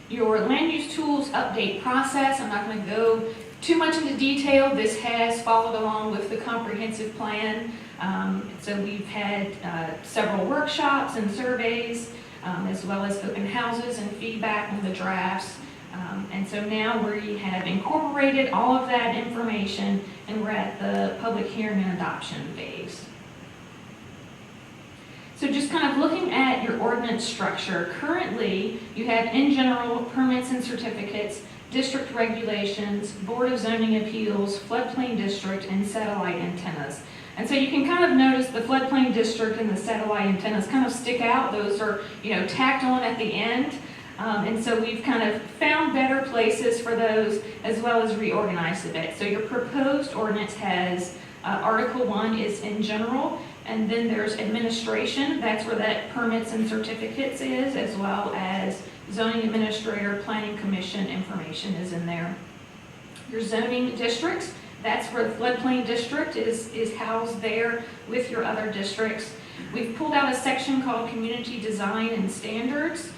Your land use tools update process, I'm not going to go too much into detail. This has followed along with the comprehensive plan. So we've had several workshops and surveys, as well as open houses and feedback on the drafts. And so now we have incorporated all of that information, and we're at the public hearing and adoption phase. So just kind of looking at your ordinance structure, currently you have in general permits and certificates, district regulations, Board of Zoning Appeals, floodplain district, and satellite antennas. And so you can kind of notice the floodplain district and the satellite antennas kind of stick out. Those are, tacked on at the end. And so we've kind of found better places for those as well as reorganized a bit. So your proposed ordinance has Article 1 is in general, and then there's administration. That's where that permits and certificates is, as well as zoning administrator, planning commission information is in there. Your zoning districts, that's where the floodplain district is housed there with your other districts. We've pulled out a section called community design and standards.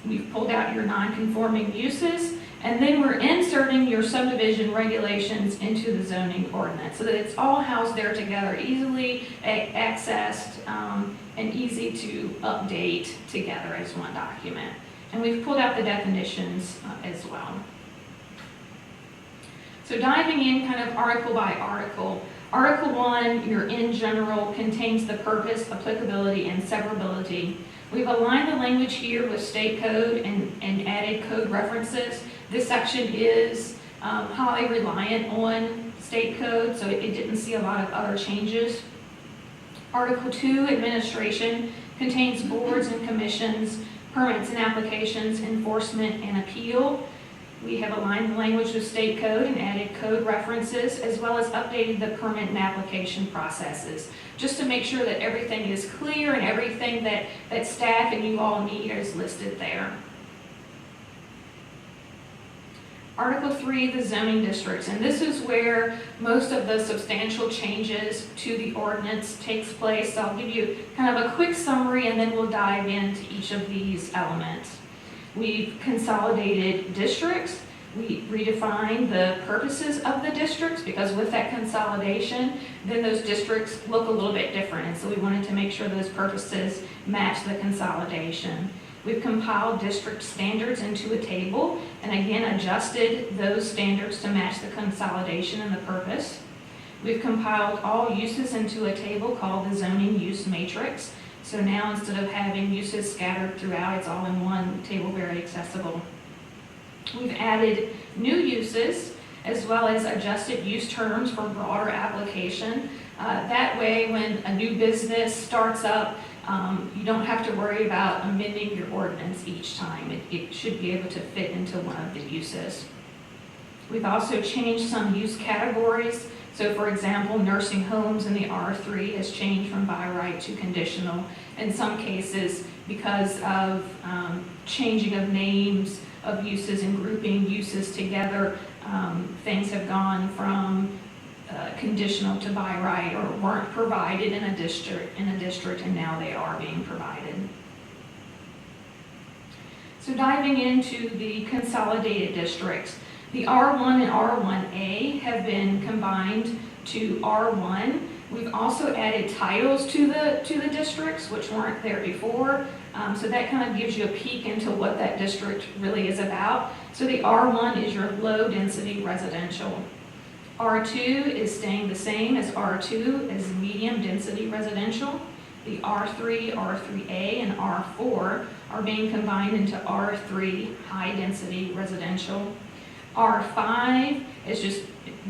We've pulled out your non-conforming uses, and then we're inserting your subdivision regulations into the zoning ordinance so that it's all housed there together, easily accessed and easy to update together as one document. And we've pulled out the definitions as well. So diving in kind of article by article. Article 1, your in general, contains the purpose, applicability, and severability. We've aligned the language here with state code and added code references. This section is highly reliant on state code, so it didn't see a lot of other changes. Article 2, administration, contains boards and commissions, permits and applications, enforcement, and appeal. We have aligned the language with state code and added code references, as well as updated the permit and application processes, just to make sure that everything is clear and everything that staff and you all need is listed there. Article 3, the zoning districts, and this is where most of the substantial changes to the ordinance takes place. So I'll give you kind of a quick summary and then we'll dive into each of these elements. We've consolidated districts. We redefined the purposes of the districts because with that consolidation, then those districts look a little bit different. And so we wanted to make sure those purposes match the consolidation. We've compiled district standards into a table and again adjusted those standards to match the consolidation and the purpose. We've compiled all uses into a table called the zoning use matrix. So now instead of having uses scattered throughout, it's all in one table, very accessible. We've added new uses as well as adjusted use terms for broader application. That way, when a new business starts up, you don't have to worry about amending your ordinance each time. It should be able to fit into one of the uses. We've also changed some use categories. So for example, nursing homes in the R3 has changed from by right to conditional. In some cases, because of changing of names of uses and grouping uses together, things have gone from conditional to by right, or weren't provided in a district, and now they are being provided. So diving into the consolidated districts, the R1 and R1A have been combined to R1. We've also added titles to the districts, which weren't there before. So that kind of gives you a peek into what that district really is about. So the R1 is your low density residential. R2 is staying the same as R2 as medium density residential. The R3, R3A, and R4 are being combined into R3 high density residential. R5 is just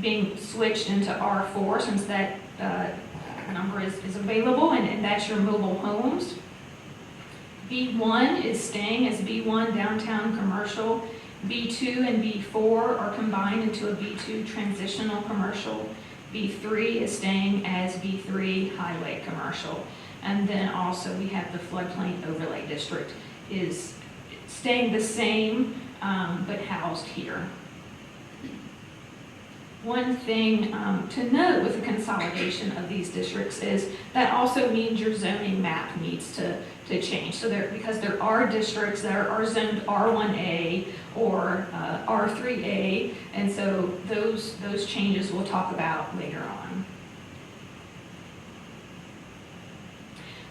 being switched into R4 since that number is available, and that's your mobile homes. B1 is staying as B1 downtown commercial. B2 and B4 are combined into a B2 transitional commercial. B3 is staying as B3 highway commercial. And then also we have the floodplain overlay district is staying the same, but housed here. One thing to note with the consolidation of these districts is that also means your zoning map needs to change. So because there are districts that are zoned R1A or R3A, and so those changes we'll talk about later on.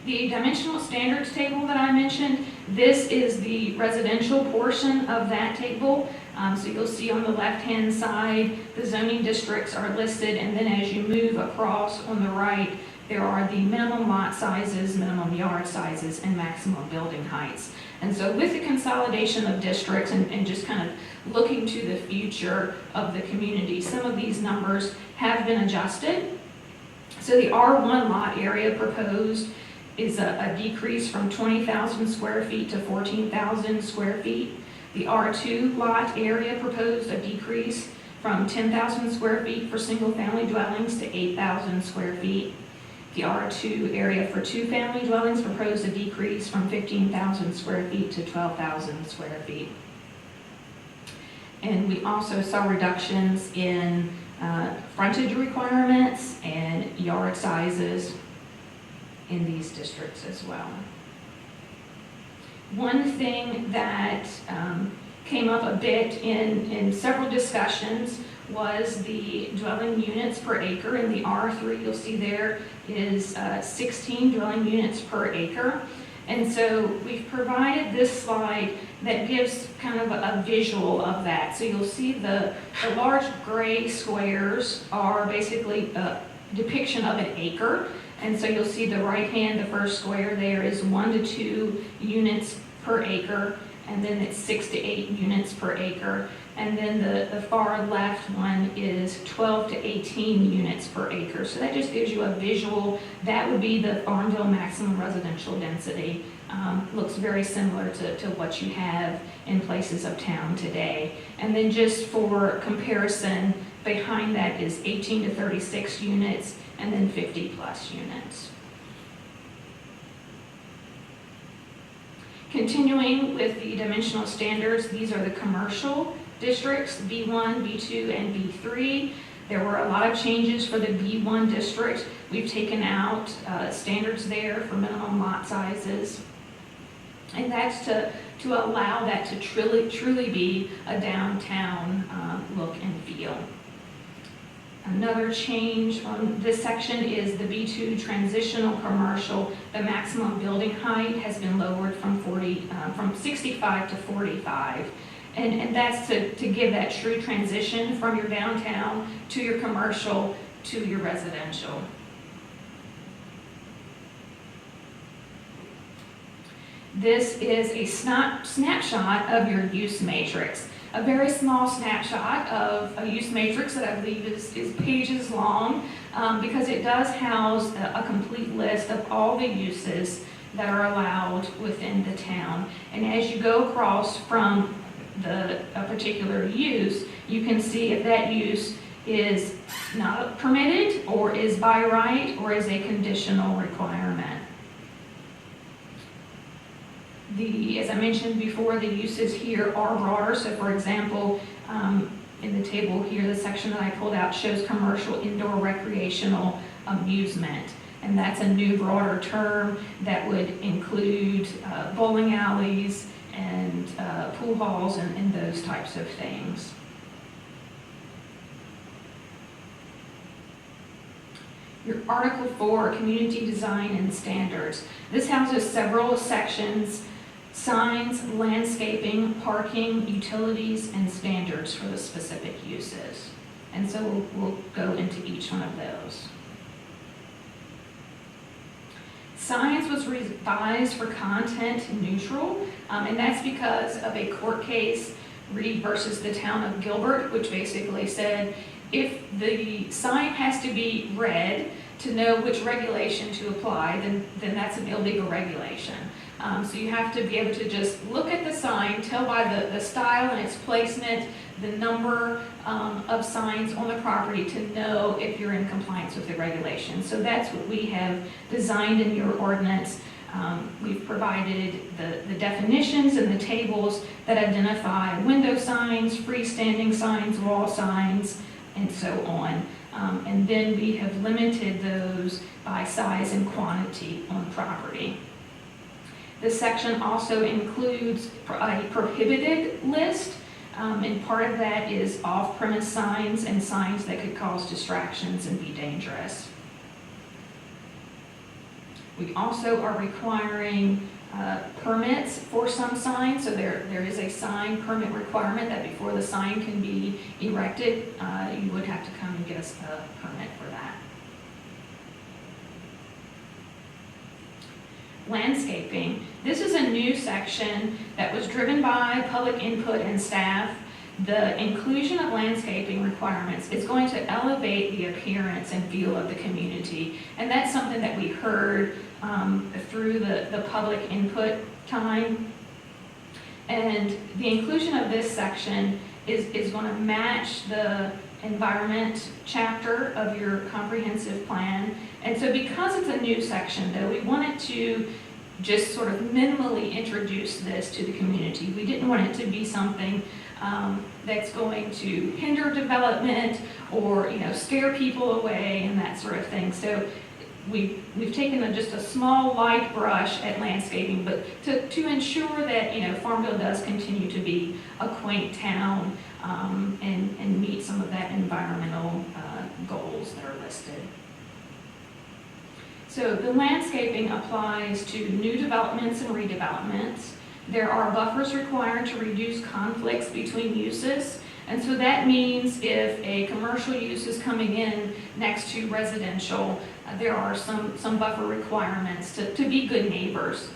The dimensional standards table that I mentioned, this is the residential portion of that table. So you'll see on the left-hand side, the zoning districts are listed, and then as you move across on the right, there are the minimum lot sizes, minimum yard sizes, and maximum building heights. And so with the consolidation of districts and just kind of looking to the future of the community, some of these numbers have been adjusted. So the R1 lot area proposed is a decrease from 20,000 square feet to 14,000 square feet. The R2 lot area proposed a decrease from 10,000 square feet for single-family dwellings to 8,000 square feet. The R2 area for two-family dwellings proposed a decrease from 15,000 square feet to 12,000 square feet. And we also saw reductions in frontage requirements and yard sizes in these districts as well. One thing that came up a bit in several discussions was the dwelling units per acre. In the R3, you'll see there is 16 dwelling units per acre. And so we've provided this slide that gives kind of a visual of that. So you'll see the large gray squares are basically a depiction of an acre. And so you'll see the right hand, the first square there is 1 to 2 units per acre, and then it's 6 to 8 units per acre. And then the far left one is 12 to 18 units per acre. So that just gives you a visual. That would be the Farmville maximum residential density. Looks very similar to what you have in places of town today. And then just for comparison, behind that is 18 to 36 units, and then 50 plus units. Continuing with the dimensional standards, these are the commercial districts, B1, B2, and B3. There were a lot of changes for the B1 district. We've taken out standards there for minimum lot sizes. And that's to allow that to truly be a downtown look and feel. Another change on this section is the B2 transitional commercial. The maximum building height has been lowered from 65 to 45. And that's to give that true transition from your downtown to your commercial to your residential. This is a snapshot of your use matrix. A very small snapshot of a use matrix that I believe is pages long, because it does house a complete list of all the uses that are allowed within the town. And as you go across from a particular use, you can see if that use is not permitted, or is by right, or is a conditional requirement. As I mentioned before, the uses here are broader. So for example, in the table here, the section that I pulled out shows commercial indoor recreational amusement. And that's a new broader term that would include bowling alleys and pool halls and those types of things. Your Article 4, Community Design and Standards. This houses several sections: signs, landscaping, parking, utilities, and standards for the specific uses. And so we'll go into each one of those. Signs was revised for content neutral, and that's because of a court case, Reed versus the Town of Gilbert, which basically said if the sign has to be read to know which regulation to apply, then that's an illegal regulation. So you have to be able to just look at the sign, tell by the style and its placement, the number of signs on the property to know if you're in compliance with the regulation. So that's what we have designed in your ordinance. We've provided the definitions and the tables that identify window signs, freestanding signs, wall signs, and so on. And then we have limited those by size and quantity on property. This section also includes a prohibited list, and part of that is off-premise signs and signs that could cause distractions and be dangerous. We also are requiring permits for some signs, so there is a sign permit requirement that before the sign can be erected, you would have to come and get us a permit for that. Landscaping. This is a new section that was driven by public input and staff. The inclusion of landscaping requirements is going to elevate the appearance and feel of the community, and that's something that we heard through the public input time. And the inclusion of this section is going to match the environment chapter of your comprehensive plan. And so because it's a new section, though, we wanted to just sort of minimally introduce this to the community. We didn't want it to be something that's going to hinder development or, scare people away and that sort of thing. So we've taken just a small light brush at landscaping, but to ensure that, Farmville does continue to be a quaint town and meet some of that environmental goals that are listed. So the landscaping applies to new developments and redevelopments. There are buffers required to reduce conflicts between uses. And so that means if a commercial use is coming in next to residential, there are some buffer requirements to be good neighbors.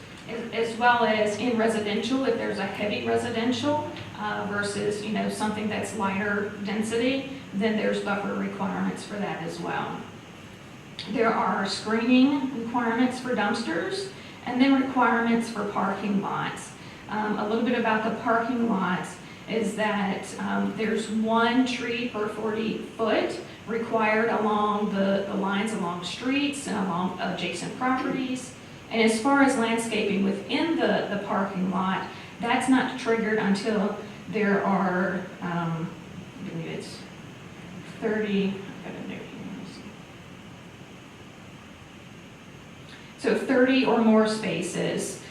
As well as in residential, if there's a heavy residential versus something that's lighter density, then there's buffer requirements for that as well. There are screening requirements for dumpsters and then requirements for parking lots. A little bit about the parking lots is that there's one tree per 40 foot required along the lines along streets and along adjacent properties. And as far as landscaping within the parking lot, that's not triggered until there are, I believe it's 30, I've got a note here. So 30 or more spaces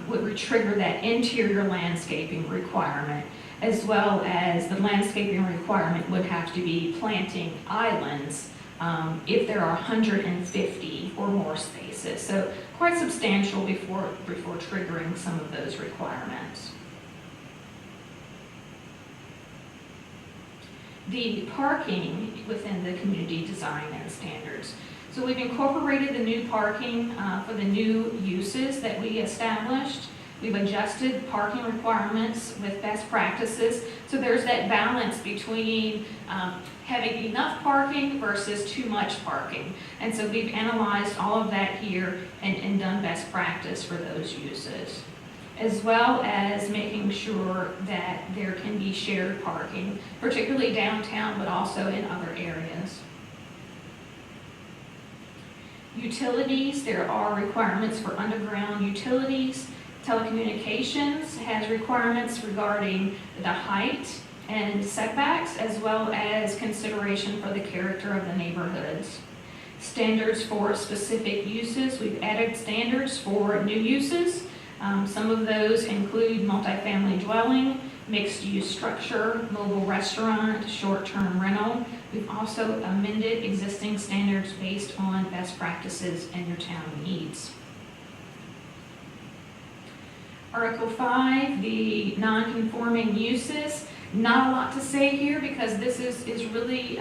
would trigger that interior landscaping requirement. as well as the landscaping requirement would have to be planting islands if there are 150 or more spaces. So quite substantial before triggering some of those requirements. The parking within the community design and standards. So we've incorporated the new parking for the new uses that we established. We've adjusted parking requirements with best practices. So there's that balance between having enough parking versus too much parking. And so we've analyzed all of that here and done best practice for those uses, as well as making sure that there can be shared parking, particularly downtown, but also in other areas. Utilities, there are requirements for underground utilities. Telecommunications has requirements regarding the height and setbacks, as well as consideration for the character of the neighborhoods. Standards for specific uses, we've added standards for new uses. Some of those include multifamily dwelling, mixed-use structure, mobile restaurant, short-term rental. We've also amended existing standards based on best practices and your town needs. Article 5, the non-conforming uses. Not a lot to say here because this is really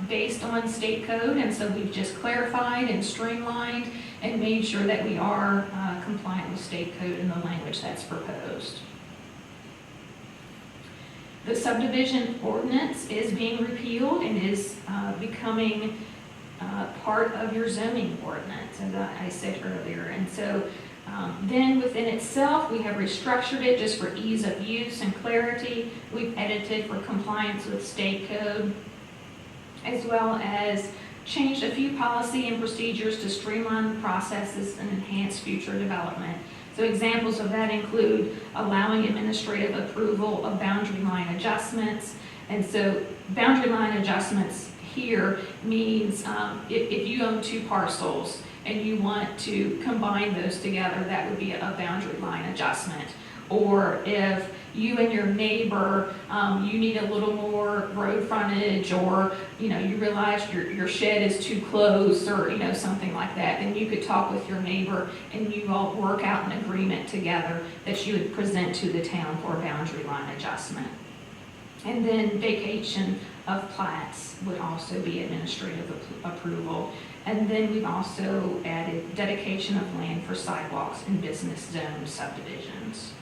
based on state code, and so we've just clarified and streamlined and made sure that we are compliant with state code in the language that's proposed. The subdivision ordinance is being repealed and is becoming part of your zoning ordinance, as I said earlier. And so then within itself, we have restructured it just for ease of use and clarity. We've edited for compliance with state code, as well as changed a few policy and procedures to streamline processes and enhance future development. So examples of that include allowing administrative approval of boundary line adjustments. And so boundary line adjustments here means if you own two parcels and you want to combine those together, that would be a boundary line adjustment. Or if you and your neighbor, you need a little more road frontage, or you realize your shed is too close, or something like that, then you could talk with your neighbor and you all work out an agreement together that you would present to the town for a boundary line adjustment. And then vacation of plats would also be administrative approval. And then we've also added dedication of land for sidewalks and business zone subdivisions.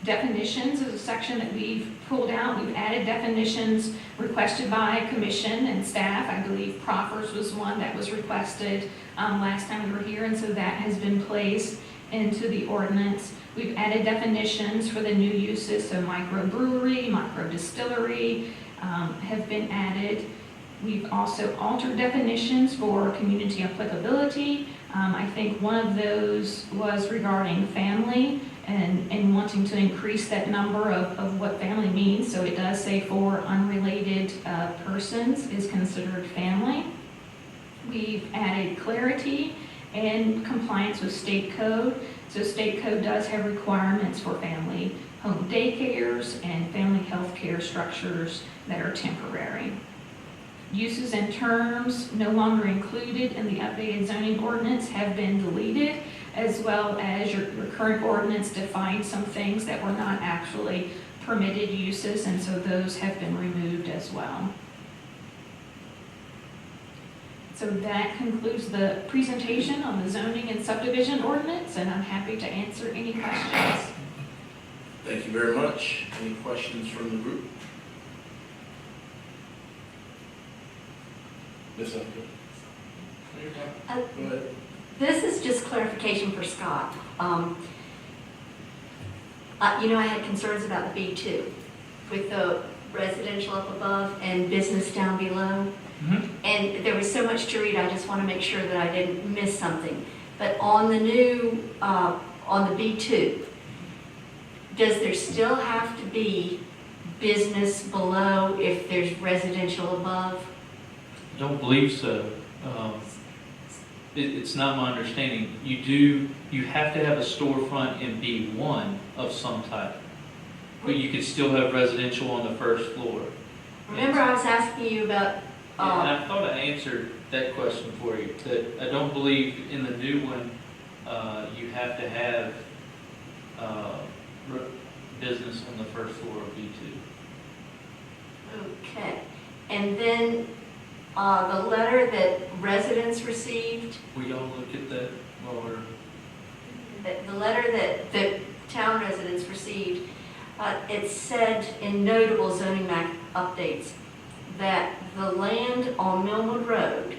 Definitions is a section that we've pulled out. We've added definitions requested by commission and staff. I believe proffers was one that was requested last time we were here, and so that has been placed into the ordinance. We've added definitions for the new uses, so microbrewery, microdistillery have been added. We've also altered definitions for community applicability. I think one of those was regarding family and wanting to increase that number of what family means. So it does say for unrelated persons is considered family. We've added clarity and compliance with state code. So state code does have requirements for family home daycares and family health care structures that are temporary. Uses and terms no longer included in the updated zoning ordinance have been deleted, as well as your current ordinance defined some things that were not actually permitted uses, and so those have been removed as well. So that concludes the presentation on the zoning and subdivision ordinance, and I'm happy to answer any questions. Thank you very much. Any questions from the group? Ms. Upton? Go ahead. This is just clarification for Scott. I had concerns about the B2 with the residential up above and business down below. And there was so much to read, I just want to make sure that I didn't miss something. But on the new, on the B2, does there still have to be business below if there's residential above? I don't believe so. it's not my understanding. You have to have a storefront in B1 of some type. But you could still have residential on the first floor. Remember I was asking you about, And I thought I answered that question for you, that I don't believe in the new one, you have to have, business on the first floor of B2. okay. And then, the letter that residents received, We all look at that while we're, the letter that town residents received, it said in notable zoning map updates that the land on Millwood Road,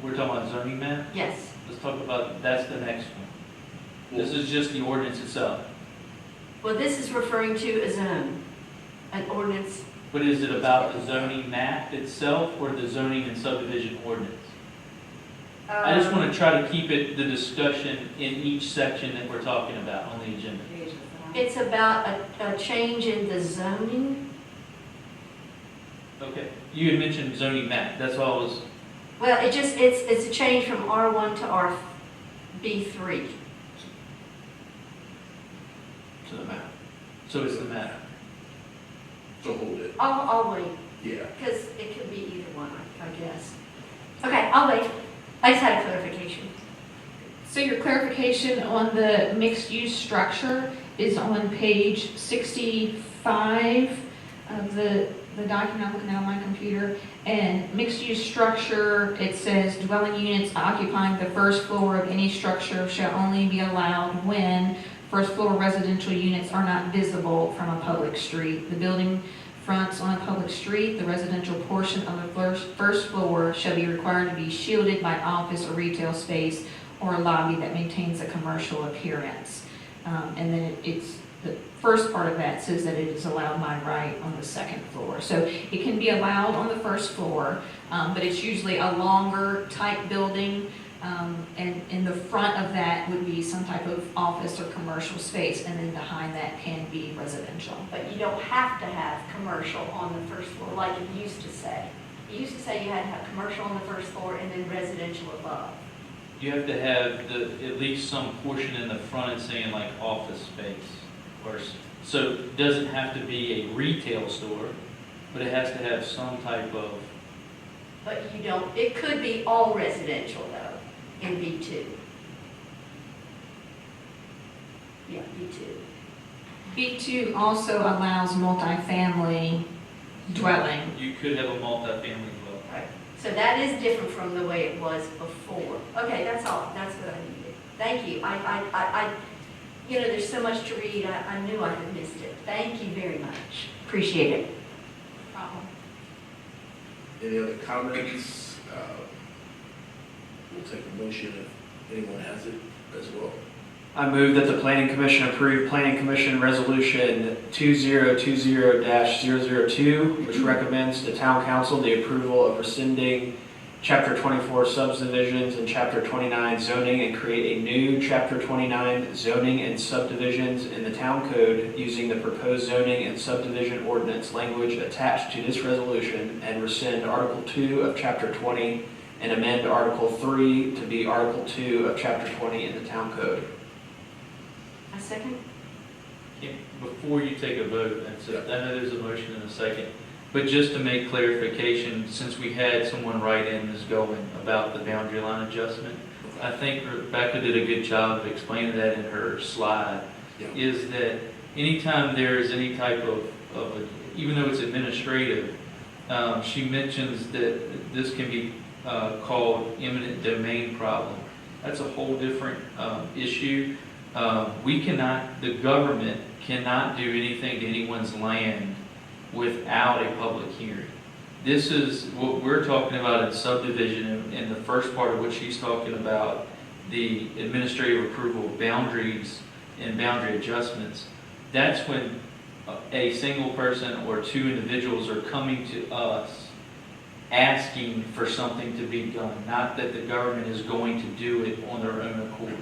we're talking about zoning map? yes, Let's talk about, that's the next one. This is just the ordinance itself. well, this is referring to a zone, an ordinance. But is it about the zoning map itself or the zoning and subdivision ordinance? I just want to try to keep it, the discussion in each section that we're talking about on the agenda. It's about a change in the zoning. Okay, you had mentioned zoning map, that's all I was, Well, it's a change from R1 to RB3. To the map. so it's the map. So hold it. I'll wait, Yeah. because it could be either one, I guess. Okay, I'll wait. I just had a clarification. So your clarification on the mixed-use structure is on page 65 of the document I'm looking at on my computer. And mixed-use structure, it says dwelling units occupying the first floor of any structure shall only be allowed when first floor residential units are not visible from a public street. The building fronts on a public street, the residential portion of the first floor shall be required to be shielded by office or retail space or a lobby that maintains a commercial appearance. And then it's, the first part of that says that it is allowed by right on the second floor. So it can be allowed on the first floor, but it's usually a longer type building. And in the front of that would be some type of office or commercial space, and then behind that can be residential. But you don't have to have commercial on the first floor like it used to say. It used to say you had to have commercial on the first floor and then residential above. You have to have at least some portion in the front and saying like office space. So it doesn't have to be a retail store, but it has to have some type of, But you don't, it could be all residential though, in B2. Yeah, B2. B2 also allows multifamily dwelling. you could have a multifamily dwelling. Right. So that is different from the way it was before. Okay, that's all, that's what I needed. Thank you. You know, there's so much to read, I knew I had missed it. Thank you very much. Appreciate it. Problem. Any other comments? We'll take a motion if anyone has it as well. I move that the Planning Commission approve Planning Commission Resolution 2020-002, which recommends to Town Council the approval of rescinding Chapter 24 subdivisions and Chapter 29 zoning and create a new Chapter 29 zoning and subdivisions in the Town Code using the proposed zoning and subdivision ordinance language attached to this resolution, and rescind Article 2 of Chapter 20 and amend Article 3 to be Article 2 of Chapter 20 in the Town Code. A second? Before you take a vote, I know there's a motion in a second, but just to make clarification, since we had someone write in this going about the boundary line adjustment, I think Rebecca did a good job of explaining that in her slide, Yeah. is that anytime there is any type of even though it's administrative, she mentions that this can be called eminent domain problem. That's a whole different issue. The government cannot do anything to anyone's land without a public hearing. This is what we're talking about in subdivision, and the first part of what she's talking about, the administrative approval of boundaries and boundary adjustments. That's when a single person or two individuals are coming to us asking for something to be done, not that the government is going to do it on their own accord,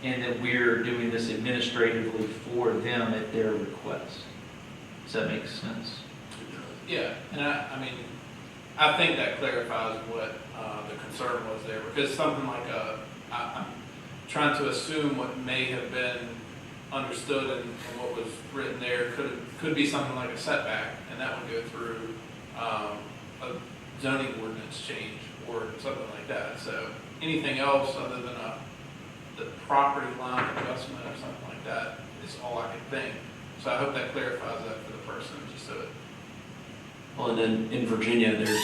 and that we're doing this administratively for them at their request. Does that make sense? Yeah, and I mean, I think that clarifies what the concern was there, because something like I'm trying to assume what may have been understood and what was written there could be something like a setback, and that would go through a zoning ordinance change or something like that. So anything else other than the property line adjustment or something like that is all I can think. So I hope that clarifies that for the person, just so it. Well, and then in Virginia, there's,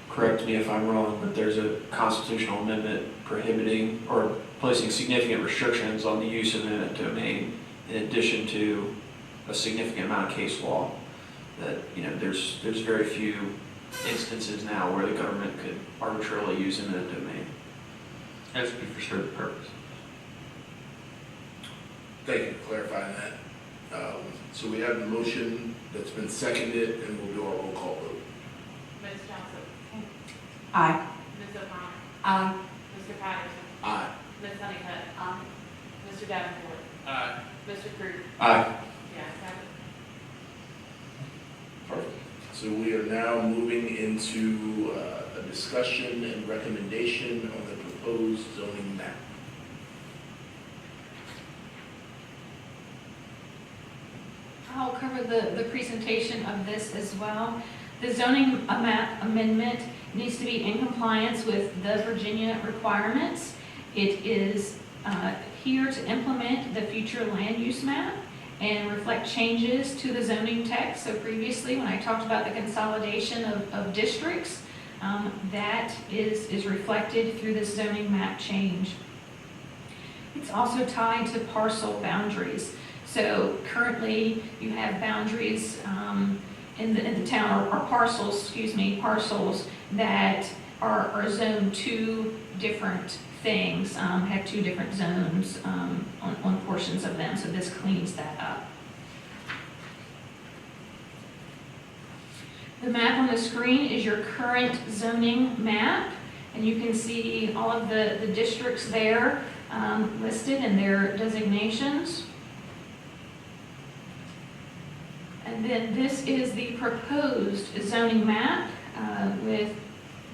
correct me if I'm wrong, but there's a constitutional amendment prohibiting or placing significant restrictions on the use of eminent domain, in addition to a significant amount of case law. That, you know, there's very few instances now where the government could arbitrarily use eminent domain. Has to be for certain purposes. Thank you for clarifying that. So we have the motion that's been seconded, and we'll do our roll call vote. Ms. Johnson. Aye. Ms. O'Connor. Aye. Mr. Patterson. Aye. Ms. Honeycutt. Aye. Mr. Davenport. Aye. Mr. Cruz. Aye. Yes, have it. Perfect. So we are now moving into a discussion and recommendation on the proposed zoning map. I'll cover the presentation of this as well. The zoning map amendment needs to be in compliance with the Virginia requirements. It is here to implement the future land use map and reflect changes to the zoning text. So previously, when I talked about the consolidation of districts, that is reflected through this zoning map change. It's also tied to parcel boundaries. So currently, you have boundaries in the town, or parcels that are zoned two different things, have two different zones on portions of them, so this cleans that up. The map on the screen is your current zoning map, and you can see all of the districts there listed and their designations. And then this is the proposed zoning map with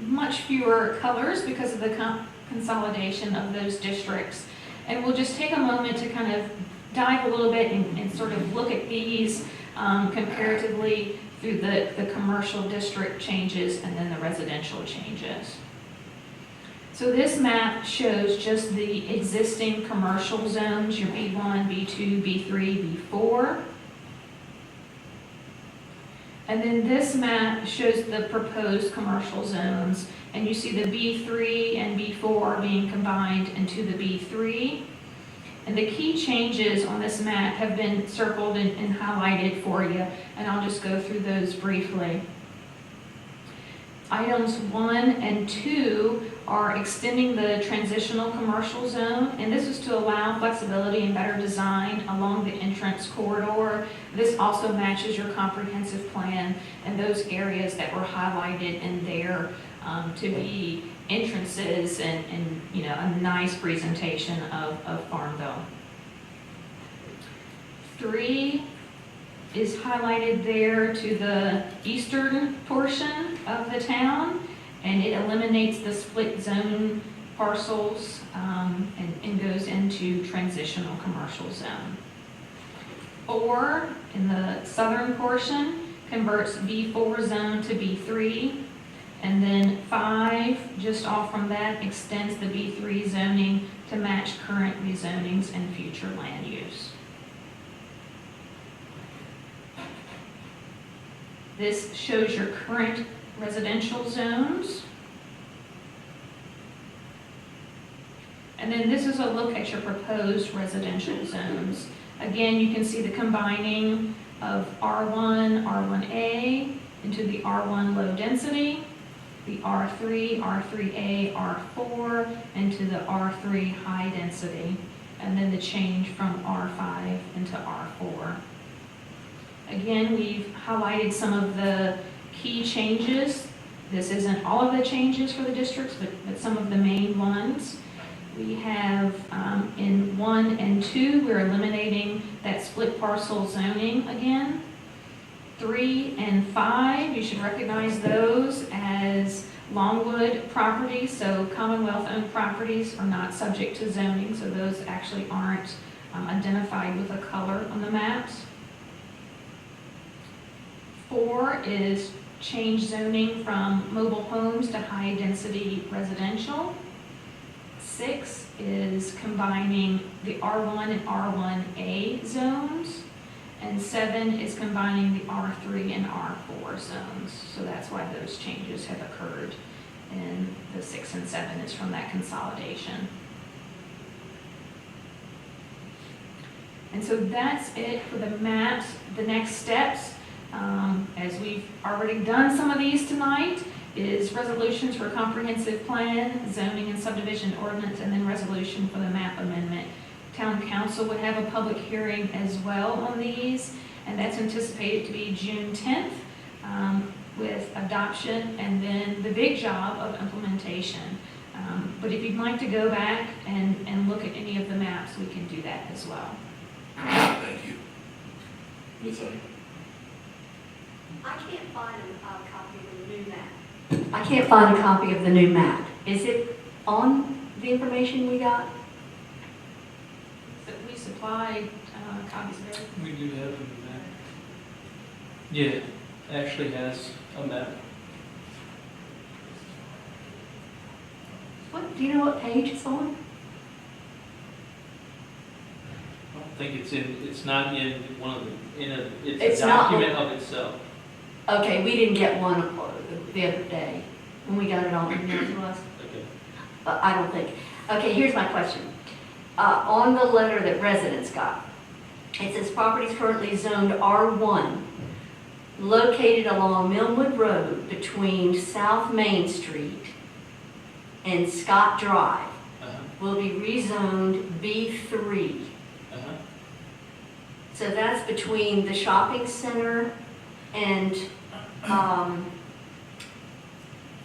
much fewer colors because of the consolidation of those districts. And we'll just take a moment to kind of dive a little bit and sort of look at these comparatively through the commercial district changes and then the residential changes. So this map shows just the existing commercial zones, your B1, B2, B3, B4. And then this map shows the proposed commercial zones, and you see the B3 and B4 being combined into the B3. And the key changes on this map have been circled and highlighted for you, and I'll just go through those briefly. Items 1 and 2 are extending the transitional commercial zone, and this is to allow flexibility and better design along the entrance corridor. This also matches your comprehensive plan and those areas that were highlighted in there to be entrances and you know, a nice presentation of Farmville. 3 is highlighted there to the eastern portion of the town, and it eliminates the split zone parcels and goes into transitional commercial zone. 4 in the southern portion converts B4 zone to B3, and then 5 just off from that extends the B3 zoning to match current rezonings and future land use. This shows your current residential zones. And then this is a look at your proposed residential zones. Again, you can see the combining of R1, R1A into the R1 low density, the R3, R3A, R4 into the R3 high density, and then the change from R5 into R4. Again, we've highlighted some of the key changes. This isn't all of the changes for the districts, but some of the main ones. We have in 1 and 2, we're eliminating that split parcel zoning again. 3 and 5, you should recognize those as Longwood properties, so Commonwealth-owned properties are not subject to zoning, so those actually aren't identified with a color on the maps. 4 is change zoning from mobile homes to high-density residential. 6 is combining the R1 and R1A zones. And 7 is combining the R3 and R4 zones. So that's why those changes have occurred. And the 6 and 7 is from that consolidation. And so that's it for the maps. The next steps, as we've already done some of these tonight, is resolutions for comprehensive plan, zoning and subdivision ordinance, and then resolution for the map amendment. Town council would have a public hearing as well on these, and that's anticipated to be June 10th with adoption and then the big job of implementation. But if you'd like to go back and look at any of the maps, we can do that as well. Thank you. Ms. Honey? I can't find a copy of the new map. I can't find a copy of the new map. Is it on the information we got? So we supplied copies of everything. We do have a map. Yeah, it actually has a map. What, do you know what page it's on? I don't think it's not in one of the, it's It's a not document of itself. Okay, we didn't get one the other day when we got it all emailed to us. Okay. I don't think. Okay, here's my question. On the letter that residents got, it says properties currently zoned R1, located along Millwood Road between South Main Street and Scott Drive, will be rezoned B3. So that's between the shopping center and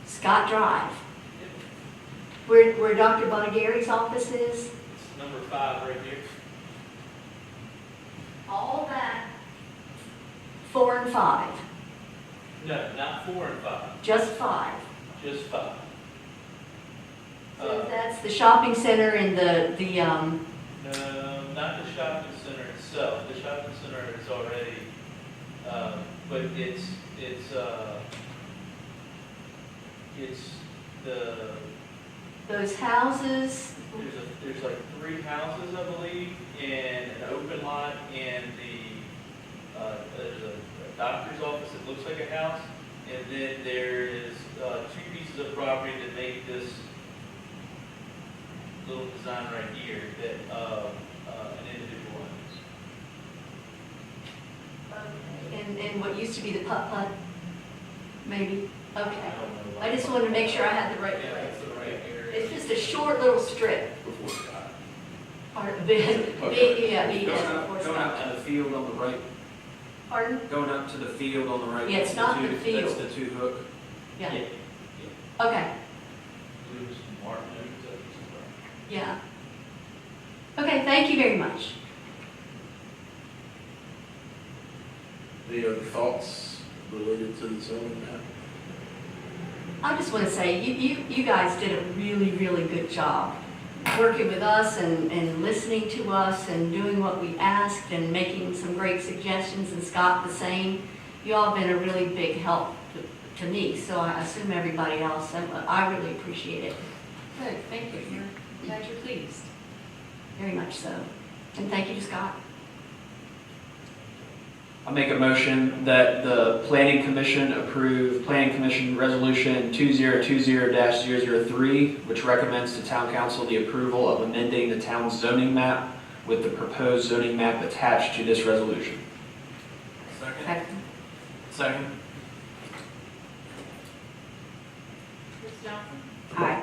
Scott Drive, where Dr. Bonagari's office is. It's number 5 right here. All that, 4 and 5, No, not 4 and 5, just 5. just 5. So that's the shopping center and No, not the shopping center itself. The shopping center is already, but it's those houses. there's like 3 houses, I believe, and an open lot, and there's a doctor's office that looks like a house, and then there is 2 pieces of property that make this little design right here that an individual owns. And what used to be the putt-putt, maybe? Okay. don't know. I just wanted to make sure I had the right Yeah, place. that's the right area. It's just a short little strip. Before Scott. Going out to the field on the right, Pardon? going up to the field on the right. Yeah, it's not the That's field. the 2 hook. Yeah. Yeah. Okay, It was Martin owns it. yeah. Okay, thank you very much. Any other thoughts related to the zoning map? I just want to say, you guys did a really, really good job working with us and listening to us and doing what we asked and making some great suggestions, and Scott the same. You all have been a really big help to me, so I assume everybody else, I really appreciate it, Good, thank you. We're glad you're pleased. very much so. And thank you to Scott. I make a motion that the Planning Commission approve Planning Commission Resolution 2020-003, which recommends to Town Council the approval of amending the town's zoning map with the proposed zoning map attached to this resolution. Second? Second. Ms. Johnson? Aye.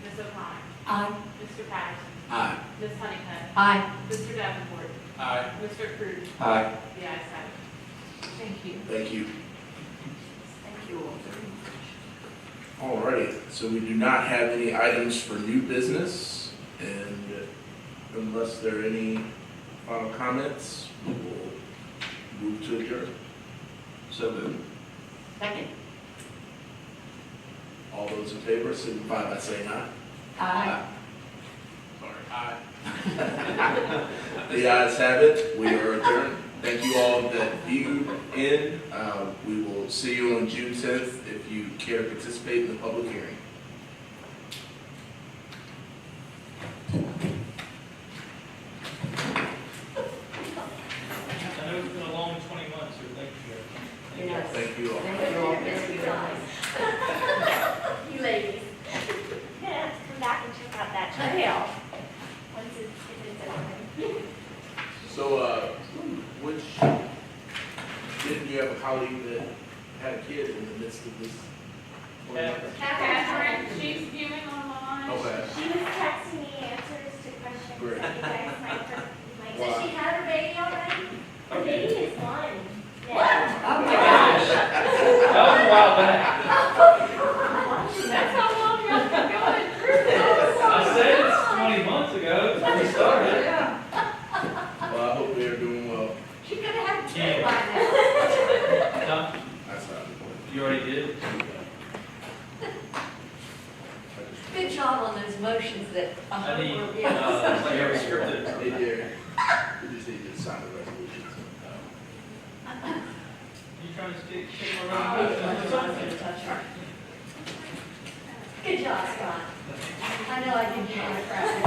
Ms. O'Connor? Aye. Mr. Patterson? Aye. Ms. Honeycutt? Aye. Mr. Davenport? Aye. Mr. Cruz? Aye. The ayes have it. Thank you. Thank you. Thank you all very much. Alrighty, so we do not have any items for new business, and unless there are any final comments, we will move to adjourn. So moved. Second. All those in favor signify by saying aye. Aye. Sorry, aye. The ayes have it. We are adjourned. Thank you all that viewed in. We will see you on June 10th if you care to participate in the public hearing. I know it's been a long 20 months, so thank you. Yes. Thank you all. Thank you all. Thank you guys. You ladies. You're gonna have to come back and check out that trail once if it's open. So, didn't you have a colleague that had a kid in the midst of this? Catherine, she's viewing online. Okay. She was texting me answers to questions Great. that you guys might. Wow. Does she have her baby already? The baby is one. What? Yeah. Oh my gosh. That was a while back. That's how long y'all been going through. I said it's 20 months ago, when we started. Yeah. Well, I hope they are doing well. She could have had two Yeah. by now. Tom, That's not important. you already did? Good job on those motions that I I hope need, were, like yes. every scripted. Hey, Jerry, we just need to sign the resolutions. You trying to take my Oh, resolution? Good job, Scott. I know I did you on a crap.